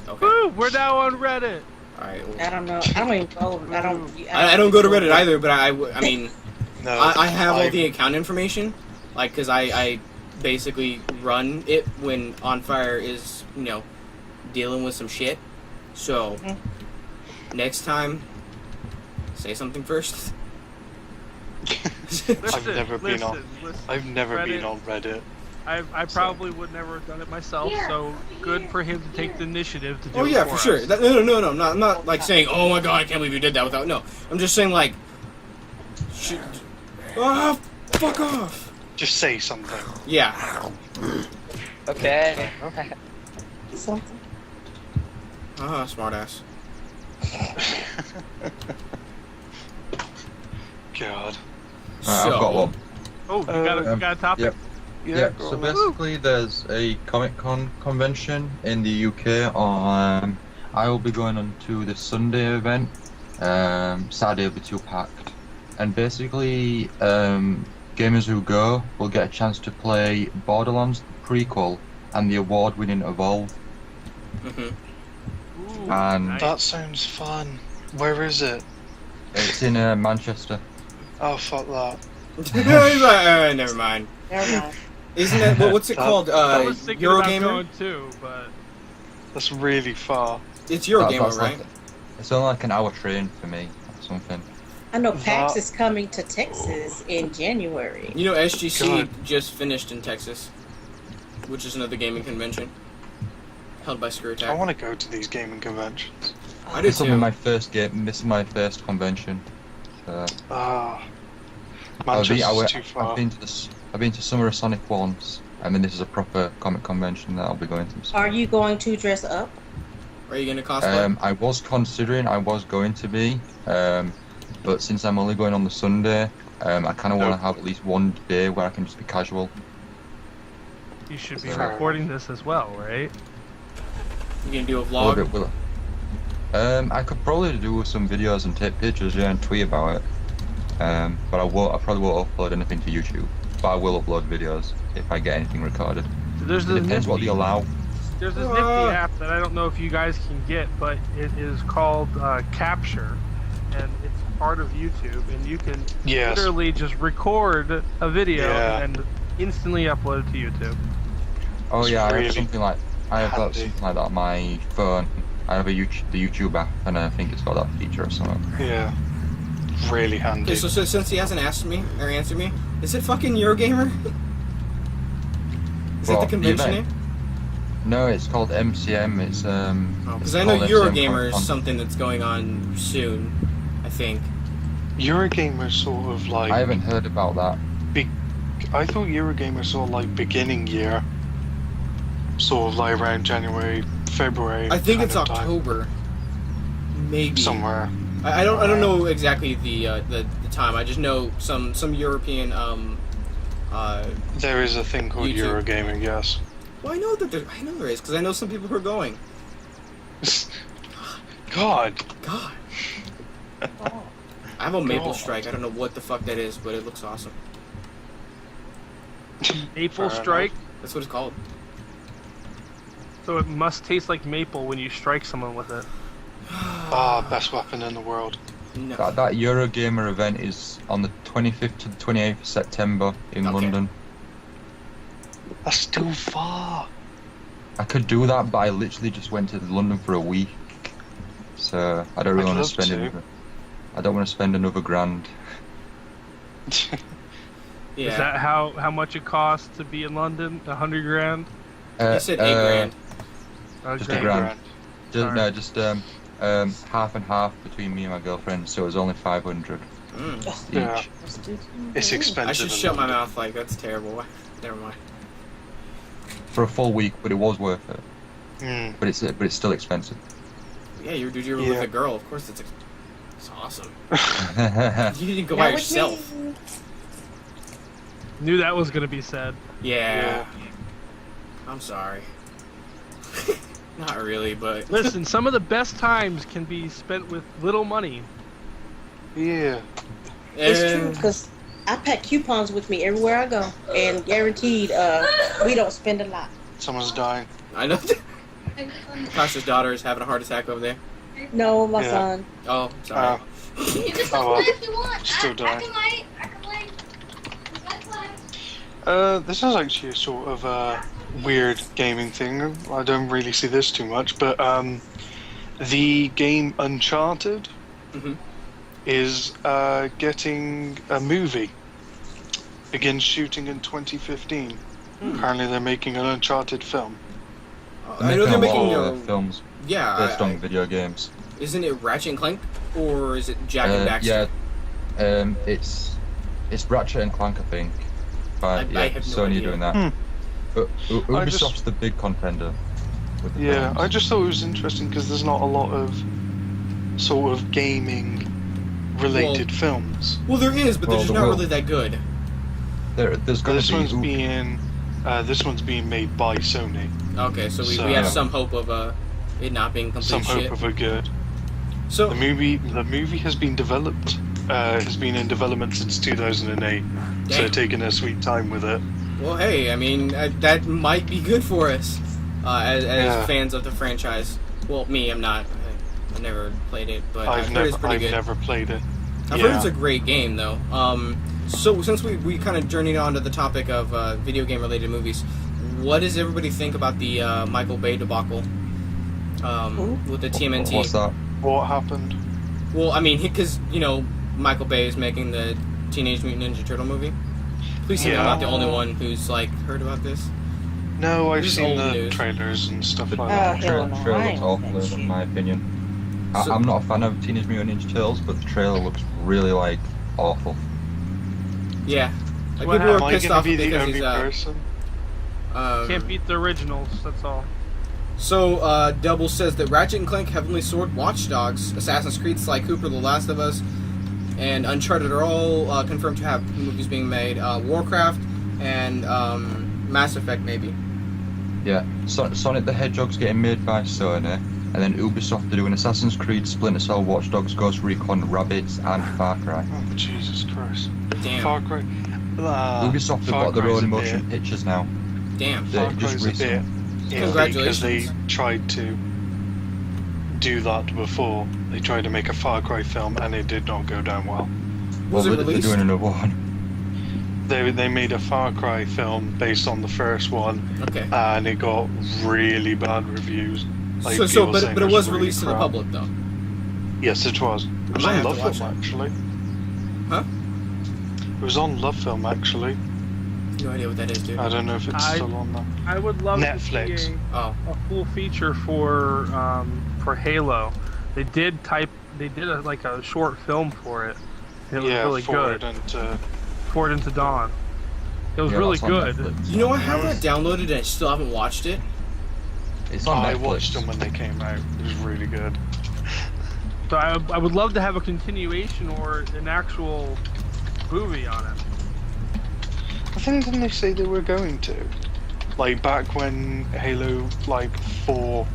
Okay. Woo! We're now on Reddit. All right. Well, I don't know. I don't even go. I don't go to Reddit either, but I mean, No, I have all the account information, like, because I basically run it when On Fire is, dealing with some shit. So, next time, say something first. I've never been on Reddit. I probably would never have done it myself, so good for him to take the initiative to do it. Oh yeah, for sure. us. No. I'm not like saying, oh my god, I can't believe you did that without. No, I'm just saying like, fuck off. Just say something. Yeah. Okay. Something. Smartass. God. I've got one. Oh, you got a topic? Yep. Yeah, so basically there's a Comic-Con convention in the UK on... I will be going on to the Sunday event. Saturday will be too packed. And basically, gamers who go will get a chance to play Borderlands prequel and the award-winning Evolve. Mm-hmm. And nice. That sounds fun. Where is it? It's in Manchester. Oh, fuck that. He's like, never mind. Never mind. Isn't that what's it called? I was thinking about Eurogamer. going too, but That's really far. It's Eurogamer, That's right? like, it's only like an hour train for me or something. I know PAX is coming to Texas in January. SGC just finished in Texas, which is another gaming convention held by Screw Attack. I want to go to these gaming conventions. I do This will be too. my first game. This is my first convention. So Manchester's too far. I've been to Summer of Sonic once. I mean, this is a proper comic convention that I'll be going to. So. Are you going to dress up? Are you gonna cosplay? I was considering I was going to be, but since I'm only going on the Sunday, I kind of want to have at least one day where I can just be casual. you should be recording this as well, right? You gonna do a vlog? I could probably do some videos and take pictures, and tweet about it. But I probably won't upload anything to YouTube. But I will upload videos if I get anything recorded. There's It depends what they allow. There's this nifty app that I don't know if you guys can get, but it is called Capture, and it's part of YouTube, and you can literally just record a video and instantly upload it to YouTube. Oh yeah, really I have something like something like that on my phone. I have the YouTube app, and I think it's got that feature or something. Yeah, really handy. Okay, so since he hasn't asked me or answered me, is it fucking Eurogamer? Is that the convention name? No, it's called MCM. It's because I know Eurogamer is something that's going on soon, I think. Eurogamer sort of like. I haven't heard about that. I thought Eurogamer sort of like beginning year, sort of like around January, February. I think it's October, maybe somewhere. I don't know exactly the time. I just know some European there is a thing called YouTube. Eurogamer, yes. Well, I know there is because I know some people who are going. God. I have a Maple Strike. I don't know what the fuck that is, but it looks awesome. Maple Strike? That's what it's called. So it must taste like maple when you strike someone with it. Best weapon in the world. No. That Eurogamer event is on the 25th to the 28th of September in London. That's still far. I could do that, but I literally just went to London for a week, so I don't really want to spend another. I don't want to spend another grand. Yeah. Is that how much it costs to be in London? 100 grand? You said 8 grand. Just a grand. Just half and half between me and my girlfriend, so it was only 500 each. Yeah. It's expensive. I should shut my mouth. Like that's terrible. Never mind. For a full week, but it was worth it. But it's still expensive. Yeah, you were with a girl. Of course, it's awesome. You didn't go by yourself. Knew that was gonna be said. Yeah. I'm sorry. Not really, but listen. Some of the best times can be spent with little money. Yeah. It's true because I pack coupons with me everywhere I go, and guaranteed, we don't spend a lot. Someone's dying. I know. Tasha's daughter is having a heart attack over there. No, my son. Oh, sorry. You just play if you want. Still dying. I can wait. This is actually a sort of weird gaming thing. I don't really see this too much, but the game Uncharted is getting a movie. Begins shooting in 2015. Apparently, they're making an Uncharted film. I know they're making films. Yeah, based on video games. Isn't it Ratchet and Clank or is it Jack and Daxter? Yeah, it's Ratchet and Clank, I think. But I have no Sony idea. doing that. But Ubisoft's the big contender. With the films. I just thought it was interesting because there's not a lot of sort of gaming-related films. Well, there is, but they're just not really that good. There's going to be. This one's being made by Sony. Okay, so we have some hope of it not being complete some shit. hope of a good. So the movie has been developed. Has been in development since 2008. Dang. So they're taking their sweet time with it. Well, hey, I mean that might be good for us as fans of the franchise. Well, me, I'm not. I've never played it, but I've heard it's pretty good. I've never played it. I've heard it's a great game, though. So since we kind of journeyed on to the topic of video game related movies, what does everybody think about the Michael Bay debacle with the TMNT? What's that? What happened? Well, I mean, because Michael Bay is making the Teenage Mutant Ninja Turtle movie. Please say I'm not the only one who's heard about this. No, I've seen the trailers and stuff like that. The trailer looks awful, in my opinion. I'm not a fan of Teenage Mutant Ninja Turtles, but the trailer looks really awful. Yeah, people Am are I pissed gonna off be the because only he's person? Can't beat the originals. That's all. So Double says that Ratchet and Clank, Heavenly Sword, Watch Dogs, Assassin's Creed, Sly Cooper, The Last of Us, and Uncharted are all confirmed to have movies being made. Warcraft and Mass Effect maybe. Yeah, Sonic the Hedgehog's getting made by Sony, and then Ubisoft are doing Assassin's Creed, Splinter Cell, Watch Dogs, Ghost Recon, Rabbids, and Far Cry. Oh, Jesus Christ. Damn. Far Cry. Ubisoft have got their own motion pictures now. Damn. Far Cry's a bit Congratulations. Because they tried to do that before. They tried to make a Far Cry film, and it did not go down well. Was it they're released? doing another one. They made a Far Cry film based on the first one, Okay. and it got really bad reviews. Like, But saying it was really released to the crap. public though. Yes, it was. It was might on have Love to watch Film, it. actually. Huh? It was on Love Film, actually. No idea what that is, dude. I don't know if it's still on there. I would love Netflix. to see Oh. a full feature for Halo. They did a short film for it. It was really good. Forward into Dawn. It was really that's on good. Netflix. You know, I have that downloaded and I still haven't watched it. It's on I Netflix. watched them when they came out. It was really good. So I would love to have a continuation or an actual movie on it. I think didn't they say they were going to? Like back when Halo 4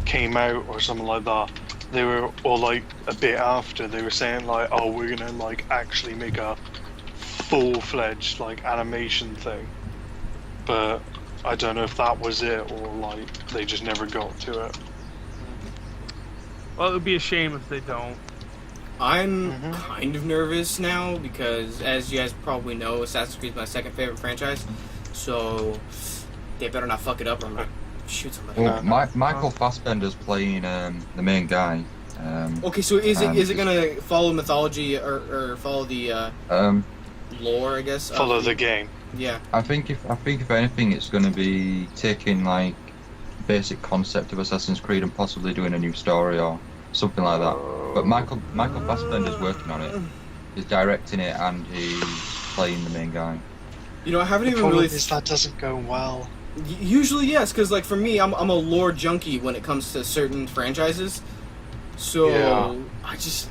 came out or something like that, they were, or like a bit after, they were saying like, oh, we're gonna like actually make a full-fledged like animation thing. But I don't know if that was it or like they just never got to it. Well, it would be a shame if they don't. I'm kind of nervous now because, as you guys probably know, Assassin's Creed is my second favorite franchise. So they better not fuck it up or I'm gonna shoot somebody. Well, Michael Fassbender's playing the main guy. Okay, so is it gonna follow mythology or follow the lore? I guess. Follow the game. Yeah. I think if anything, it's going to be taking like basic concept of Assassin's Creed and possibly doing a new story or something like that. But Michael Fassbender's working on it. He's directing it and he's playing the main guy. You know, I haven't The even problem really. is that doesn't go well. Usually, yes, because like for me, I'm a lore junkie when it comes to certain franchises. So Yeah. I just.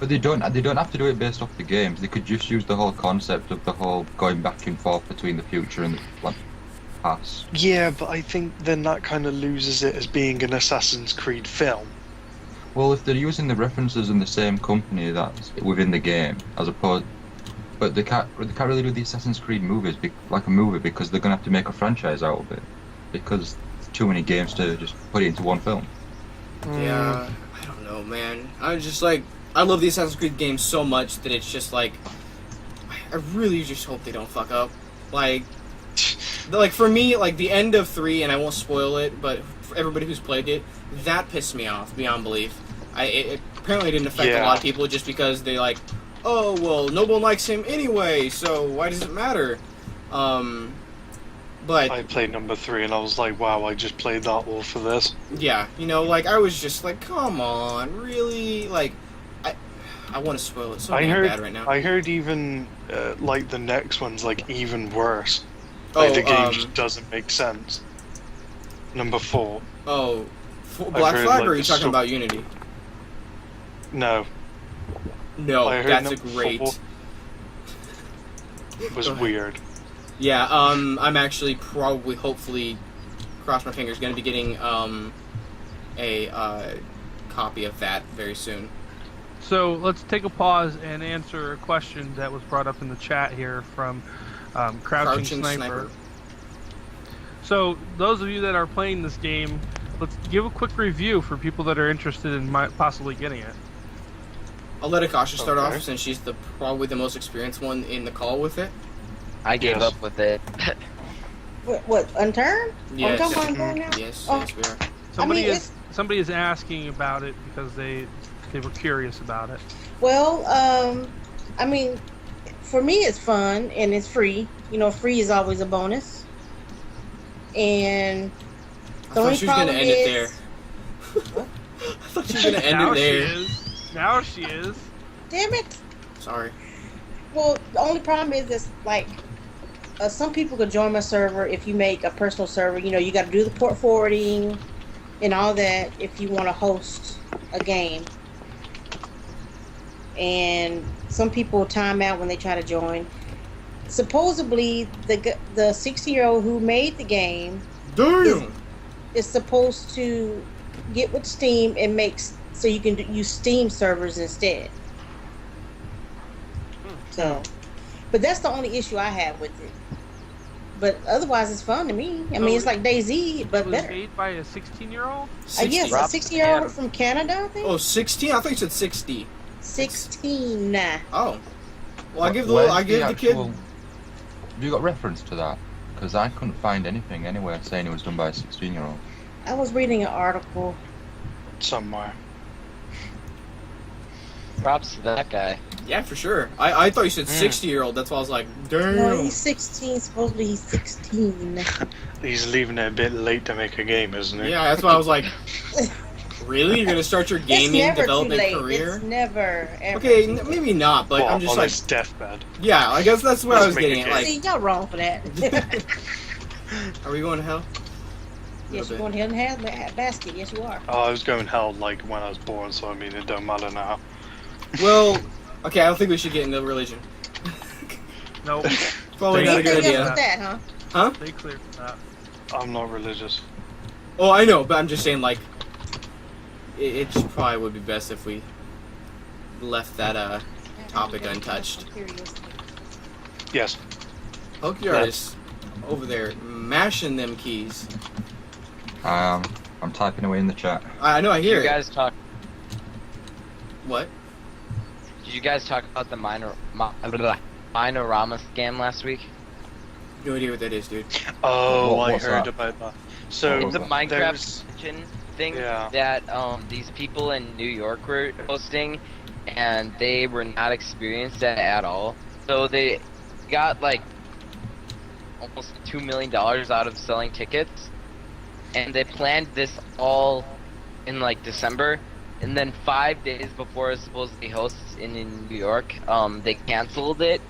But they don't have to do it based off the games. They could just use the whole concept of the whole going back and forth between the future and the past. Yeah, but I think then that kind of loses it as being an Assassin's Creed film. Well, if they're using the references in the same company that's within the game, as opposed, but they can't really do the Assassin's Creed movies like a movie because they're gonna have to make a franchise out of it because it's too many games to just put it into one film. Yeah, I don't know, man. I just like I love the Assassin's Creed games so much that it's just like I really just hope they don't fuck up. Like for me, like the end of 3, and I won't spoil it, but for everybody who's played it, that pissed me off beyond belief. It apparently didn't affect a lot of people just because they like, oh well, no one likes him anyway, so why does it matter? But I played number 3 and I was like, wow, I just played that all for this. yeah, you know, like I was just like, come on, really? Like, I want to spoil it so bad right now. I heard even like the next one's like even worse. Like the game just doesn't make sense. Number 4. Oh, Black heard, Flag, like, or are you the talking about Unity? No, No, I heard that's a number great. 4 was weird. Yeah, I'm actually probably, hopefully, cross my fingers, going to be getting a copy of that very soon. So let's take a pause and answer a question that was brought up in the chat here from Crouching Sniper. So those of you that are playing this game, let's give a quick review for people that are interested in possibly getting it. I'll let Akasha start Okay. off since she's probably the most experienced one in the call with it. I gave Yes. up with it. What, Unturned? Yes. Oh, come on, go now. Yes, Oh. yes, we are. Somebody is asking about it because they were curious about it. Well, I mean, for me, it's fun and it's free. You know, free is always a bonus. And I the only thought she was going to problem end it is, there. I thought she was going to end Now it she there. is. Now she is. damn it. Sorry. Well, the only problem is like some people could join my server if you make a personal server. You know, you got to do the port forwarding and all that if you want to host a game. And some people time out when they try to join. Supposedly, the 60-year-old who made the game Damn! is supposed to get with Steam and make so you can use Steam servers instead. So, but that's the only issue I have with it. but otherwise it's fun to me. I mean, it's like DayZ, but It was better. made by a 16-year-old? Yes, a 16-year-old from Canada, I think. Oh, 16? I thought you said 60. 16. Oh. Well, I give Where's the kid. Have you got reference to that? Because I couldn't find anything anywhere saying it was done by a 16-year-old. I was reading an article. Somewhere. Props to that guy. Yeah, for sure. I thought you said 60-year-old. That's why I was like, damn. No, he's 16. Supposedly he's 16. He's leaving it a bit late to make a game, isn't he? Yeah, that's why I was like, really? You're gonna start your gaming it's never development too late. career? It's never, ever. Okay, maybe not, but Well, I'm just on like, his deathbed. yeah, I guess that's what I was Let's make getting a at. Like, See, y'all wrong for that. are we going to hell? Yes, you're going to hell in a basket. Yes, you are. Oh, I was going hell like when I was born, so I mean it don't matter now. Well, okay, I don't think we should get into religion. No. Probably not a good Anything idea. else with that, huh? Huh? Stay clear from that. I'm not religious. Oh, I know, but I'm just saying, like, it probably would be best if we left that topic untouched. I'm curious. Yes. Pokey artist over there mashing them keys. I'm typing away in the chat. I know, I Did hear you it. guys talk? What? Did you guys talk about the Minorama scam last week? No idea what that is, dude. Oh, I What's heard that? about that. So What was The that? Minecraft there's- convention thing Yeah. that these people in New York were hosting, and they were not experienced at all. So they got like almost $2 million out of selling tickets, and they planned this all in like December. And then 5 days before it was supposed to be hosted in New York, they canceled it.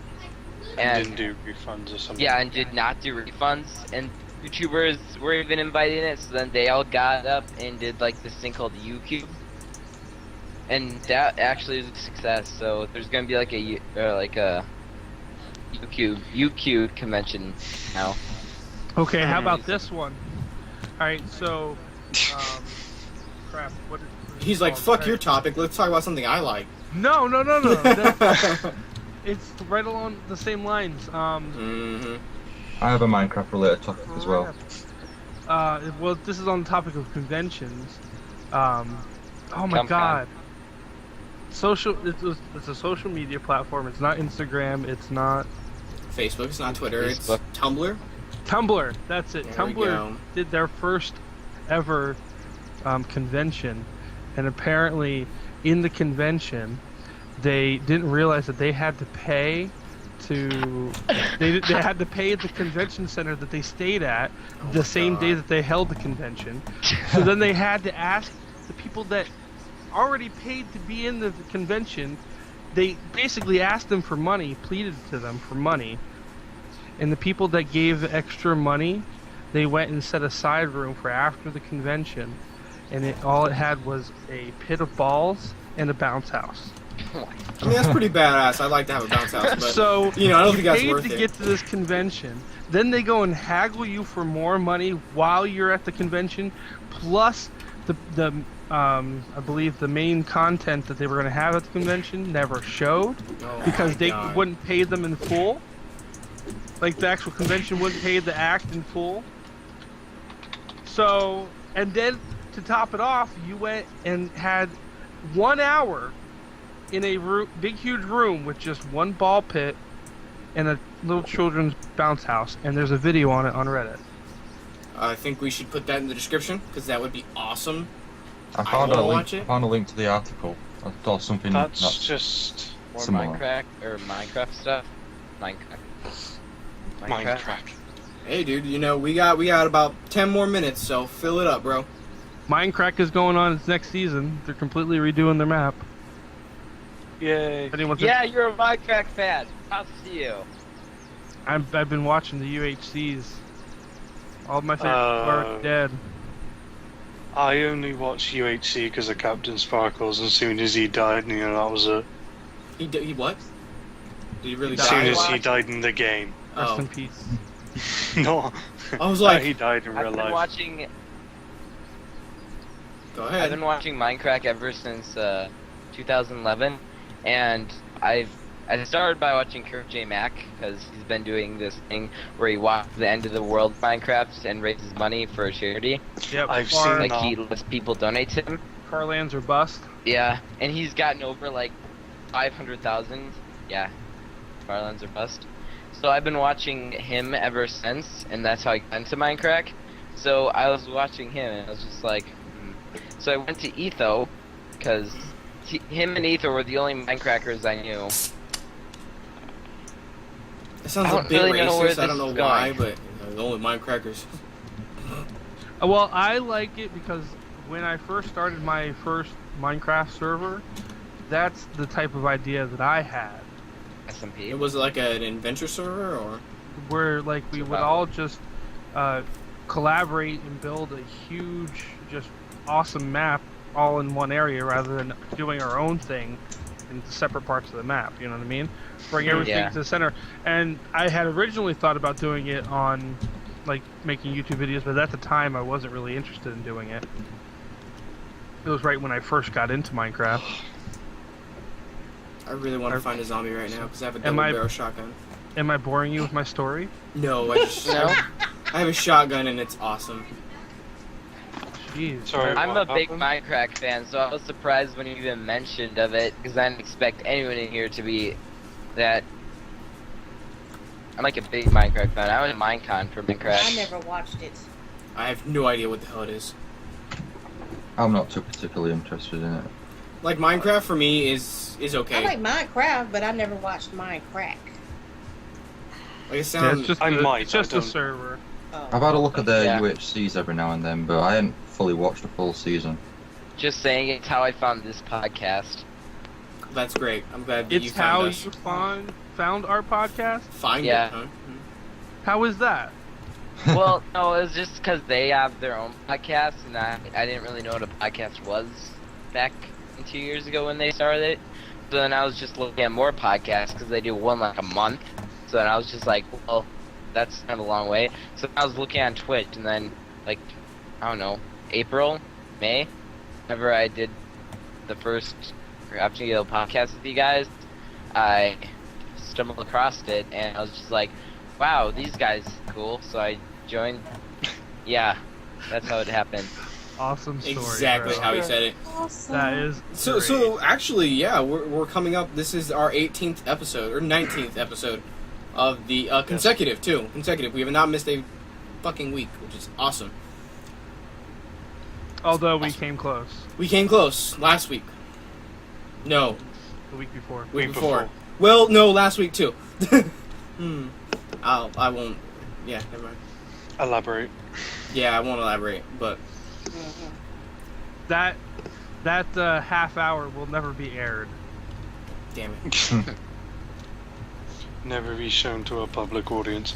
And didn't do refunds or something. yeah, and did not do refunds. And YouTubers were even invited in it, so then they all got up and did like this thing called UCube. And that actually was a success. So there's gonna be like a UCube convention now. Okay, how about this one? Alright, so... crap, what is... He's like, fuck your topic, let's talk about something I like. No. That's- it's right along the same lines. Mm-hmm. I have a Minecraft related topic as well. Well, this is on the topic of conventions. Oh my Come, god. It's a social media platform. It's not Instagram. It's not Facebook, it's not Twitter, Facebook. it's Tumblr. Tumblr. That's it. There we go. Tumblr did their first ever convention, and apparently in the convention they didn't realize that they had to pay they had to pay at the convention center that they stayed at the same day that they held the convention. So then they had to ask the people that already paid to be in the convention. They basically asked them for money, pleaded to them for money, and the people that gave extra money, they went and set a side room for after the convention, and all it had was a pit of balls and a bounce house. I mean, that's pretty badass. I'd like to have a bounce house, but, So you know, I don't think that's paid worth to it. get to this convention. Then they go and haggle you for more money while you're at the convention, plus the I believe the main content that they were going to have at the convention never showed Oh because my they God. wouldn't pay them in full. Like the actual convention wouldn't pay the act in full. So, and then to top it off, you went and had 1 hour in a big huge room with just one ball pit and a little children's bounce house, and there's a video on it on Reddit. I think we should put that in the description, because that would be awesome. I found wanna watch it. a link to the article. I thought something That's just More Similar. Minecraft stuff. Minecraft. Hey, dude, you know, we got about 10 more minutes, so fill it up, bro. Minecraft is going on its next season. They're completely redoing their map. Yay. Anyone's Yeah, you're a Minecraft fan. Props to you. I've been watching the UHCs. All of my favorite people are dead. I only watched UHC because of Captain Sparkles, and as soon as he died, you know, that was it. He what? Did he really As soon die? as he died in the game. Rest Oh. in peace. No. I was like, he died in I've real been life. watching. go I've been ahead. watching Minecraft ever since 2011, and I've I started by watching Kurt J. Mack because he's been doing this thing where he watches the end of the world Minecraft and raises money for a charity. Yep. I've seen Like that. he lets people donate to him. Car lands or bust. Yeah, and he's gotten over like 500,000. Yeah, Farlands or bust. So I've been watching him ever since, and that's how I got into Minecraft. So I was watching him, and I was just like, So I went to Etho, because him and Etho were the only Minecrackers I knew. It sounds I a don't bit really know where racist. I this don't know is why, going. but the only Minecrackers. Well, I like it because when I first started my first Minecraft server, that's the type of idea that I had. SMP. It was like an adventure server, or Where like we would all just collaborate and build a huge, just awesome map all in one area rather than doing our own thing in separate parts of the map. You know what I mean? Bring everything to the center. And I had originally thought about doing it on like making YouTube videos, but at the time I wasn't really interested in doing it. It was right when I first got into Minecraft. I really want to find a zombie right now because I have a double barrel shotgun. Am I boring you with my story? No, I just I have a shotgun and it's awesome. Jeez. Sorry, I'm a what big happened? Minecraft fan, so I was surprised when you even mentioned of it, because I didn't expect anyone in here to be that. I'm like a big Minecraft fan. I went to Minecon for Minecraft. I never watched it. I have no idea what the hell it is. I'm not too particularly interested in it. Like Minecraft for me is I okay. like Minecraft, but I never watched Minecraft. Like it Yeah, sounds. it's just I might, it's just I a don't- server. Oh. I've had a look at their Yeah. UHCs every now and then, but I hadn't fully watched a full season. Just saying, it's how I found this podcast. That's great. I'm glad that you It's how found us. you found our podcast. Find Yeah. it, huh? How is that? Well, no, it was just because they have their own podcast, and I didn't really know what a podcast was back 2 years ago when they started it. So then I was just looking at more podcasts because they do one like a month. So then I was just like, well, that's kind of a long way. So I was looking on Twitch, and then like, I don't know, April, May, whenever I did the first Crafting Guild podcast with you guys, I stumbled across it, and I was just like, wow, these guys are cool. So I joined. Yeah, that's how it happened. Awesome story. Exactly bro. how he said it. Awesome. That is So actually, yeah, we're coming up. This is our 18th episode or 19th episode of the consecutive too. Consecutive. We have not missed a fucking week, which is awesome. Although we came close We came close last week. No, the week before. week before. Well, no, last week too. I won't. Yeah, never mind. Elaborate. Yeah, I won't elaborate. But That half hour will never be aired. damn it. Never be shown to a public audience.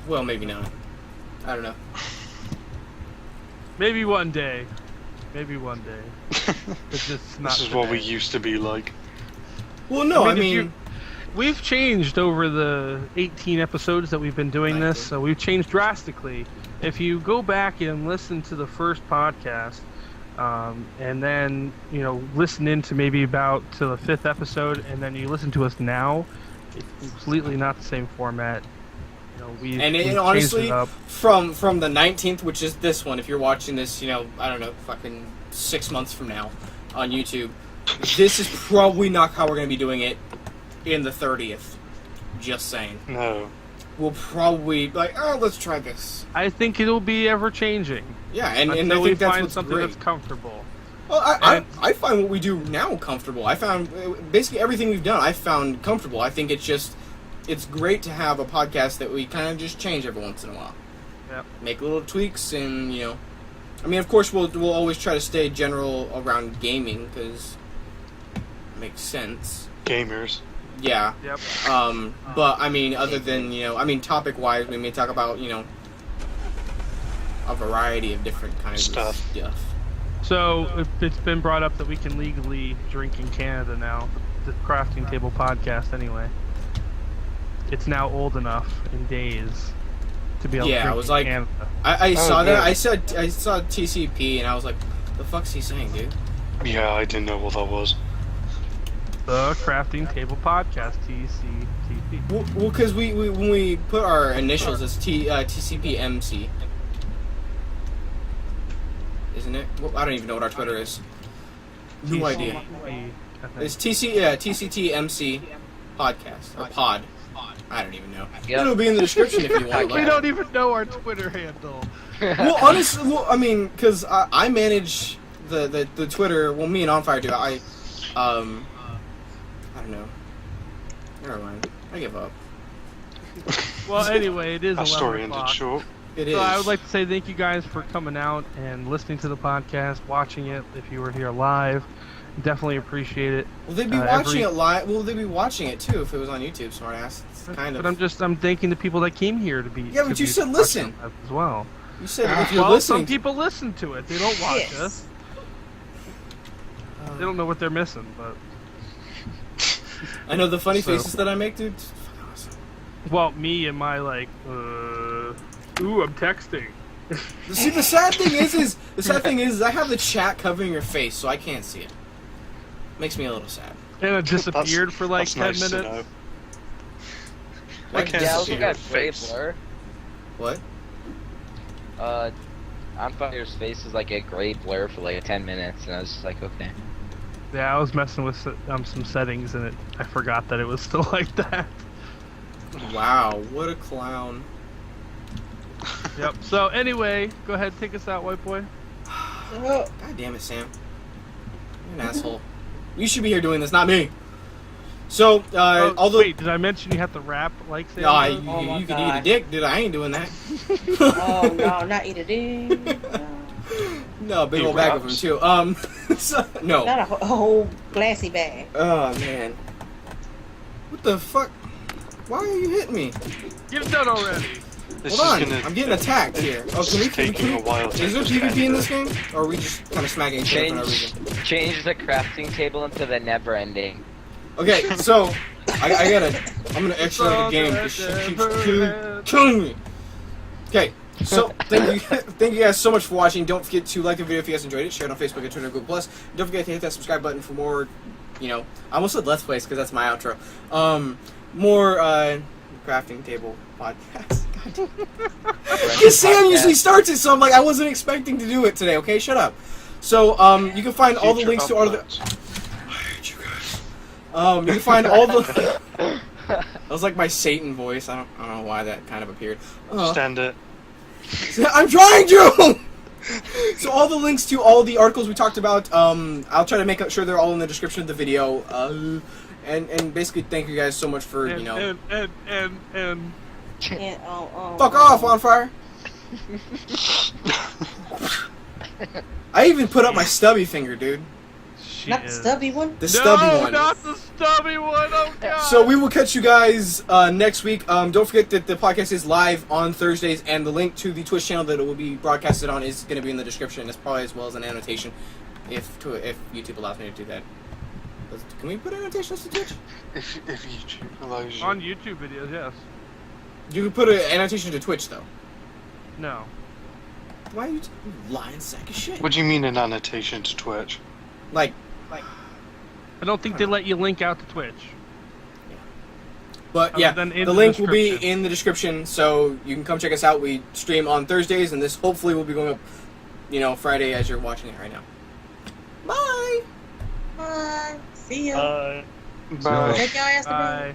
Well, maybe not. I don't know. Maybe one day. Maybe one day. But just not This is what we today. used to be like. Well, no, I if mean, you- we've changed over the 18 episodes that we've been doing this, so we've changed drastically. If you go back and listen to the first podcast, and then listen into maybe about to the 5th episode, and then you listen to us now, it's completely not the same format. We've changed honestly, it up. from the 19th, which is this one, if you're watching this, I don't know, fucking 6 months from now on YouTube, this is probably not how we're going to be doing it in the 30th. Just saying. No. We'll probably be like, oh, let's try this. I think it'll be ever changing. Yeah, and I until we think that's find what's something great. that's comfortable. Well, And- I find what we do now comfortable. I found basically everything we've done I found comfortable. I think it's great to have a podcast that we kind of just change every once in a while. Yep. Make little tweaks and, I mean, of course we'll always try to stay general around gaming because it makes sense. Gamers. Yeah. Yep. But I mean, other than, topic-wise, we may talk about, a variety of different kinds of stuff. So it's been brought up that we can legally drink in Canada now. The Crafting Table podcast, anyway. It's now old enough in days to be able to Yeah, drink I was in like, Canada. I saw that. good. I saw TCP, and I was like, the fuck's he saying, dude? Yeah, I didn't know what that was. The Crafting Table Podcast, TCTP. Well, because when we put our initials as TCPMC, isn't it? Well, I don't even know what our Twitter is. No idea. It's TCTMC podcast or pod. I don't even know. Yep. It'll be in the description if you want. We don't even know our Twitter handle. Well, honestly, I mean, because I manage the Twitter. Well, me and OnFire do. I don't know. Never mind. I give up. Well, anyway, it is Our 11 story ended o'clock. short. It is. So I would like to say thank you guys for coming out and listening to the podcast, watching it if you were here live. Definitely appreciate it. Will they be watching it live? Will they be watching it too if it was on YouTube? Smartass. It's kind of. But I'm thanking the people that came here to be. Yeah, but to you be said listen as well. You said if you're Well, listening. some people listen to it. They don't watch Yes. us. They don't know what they're missing, but. I know the funny So- faces that I make, dude. It's fucking awesome. Well, me and my ooh, I'm texting. See, the sad thing is, I have the chat covering your face, so I can't see it. Makes me a little sad. And it disappeared for like that's 10 nice to minutes. know. What? I can't Yeah, I see also your got gray face. blur. What? OnFire's face is like a gray blur for like 10 minutes, and I was just like, okay. Yeah, I was messing with some settings and I forgot that it was still like that. Wow, what a clown. Yep. So anyway, go ahead, take us out, white boy. God damn it, Sam. You're an asshole. You should be here doing this, not me. So, although wait, did I mention you have to rap like Sam? no, does? Oh my you can eat a God. dick, dude. I ain't doing that. Oh no, not eat a dude. No, big He old bag of them raps. too. No. Not a whole glassy bag. Oh man. What the fuck? Why are you hitting me? Get it done already. This Hold on, is gonna, I'm getting attacked here. Oh, this can we? is taking a while to Is there just PvP in end this it. game, or are we just kind of smacking each other for no reason? Change the crafting table into the never ending. Okay, so I'm gonna exit out of the game because she keeps killing me. Okay, so thank you guys so much for watching. Don't forget to like the video if you guys enjoyed it. Share it on Facebook and Twitter and Google Plus. Don't forget to hit that subscribe button for more. I almost said Let's Plays because that's my outro. More crafting table podcasts. Because Sam usually starts it, so I'm like, I wasn't expecting to do it today. Okay, shut up. So you can find all the Future links to all the. uploads. I hate you guys. You can find all the. That was like my Satan voice. I don't know why that kind of appeared. Stand it. I'm trying to. So all the links to all the articles we talked about, I'll try to make sure they're all in the description of the video. And basically, thank you guys so much for And And, Fuck off, on fire. I even put up my stubby finger, dude. she not the is. stubby one. The stubby No, one. not the stubby one. Oh god. So we will catch you guys next week. Don't forget that the podcast is live on Thursdays, and the link to the Twitch channel that it will be broadcasted on is going to be in the description. It's probably as well as an annotation, if YouTube allows me to do that. Can we put annotations to Twitch? If YouTube allows you. On YouTube videos, yes. You can put an annotation to Twitch though. No. Why are you lying sack of shit? What do you mean an annotation to Twitch? Like, I don't think they let you link out to Twitch. but yeah, Then in the the link will be description. in the description, so you can come check us out. We stream on Thursdays, and this hopefully will be going up, Friday as you're watching it right now. Bye. Bye. See ya. Bye. Take your ass to bed. Bye.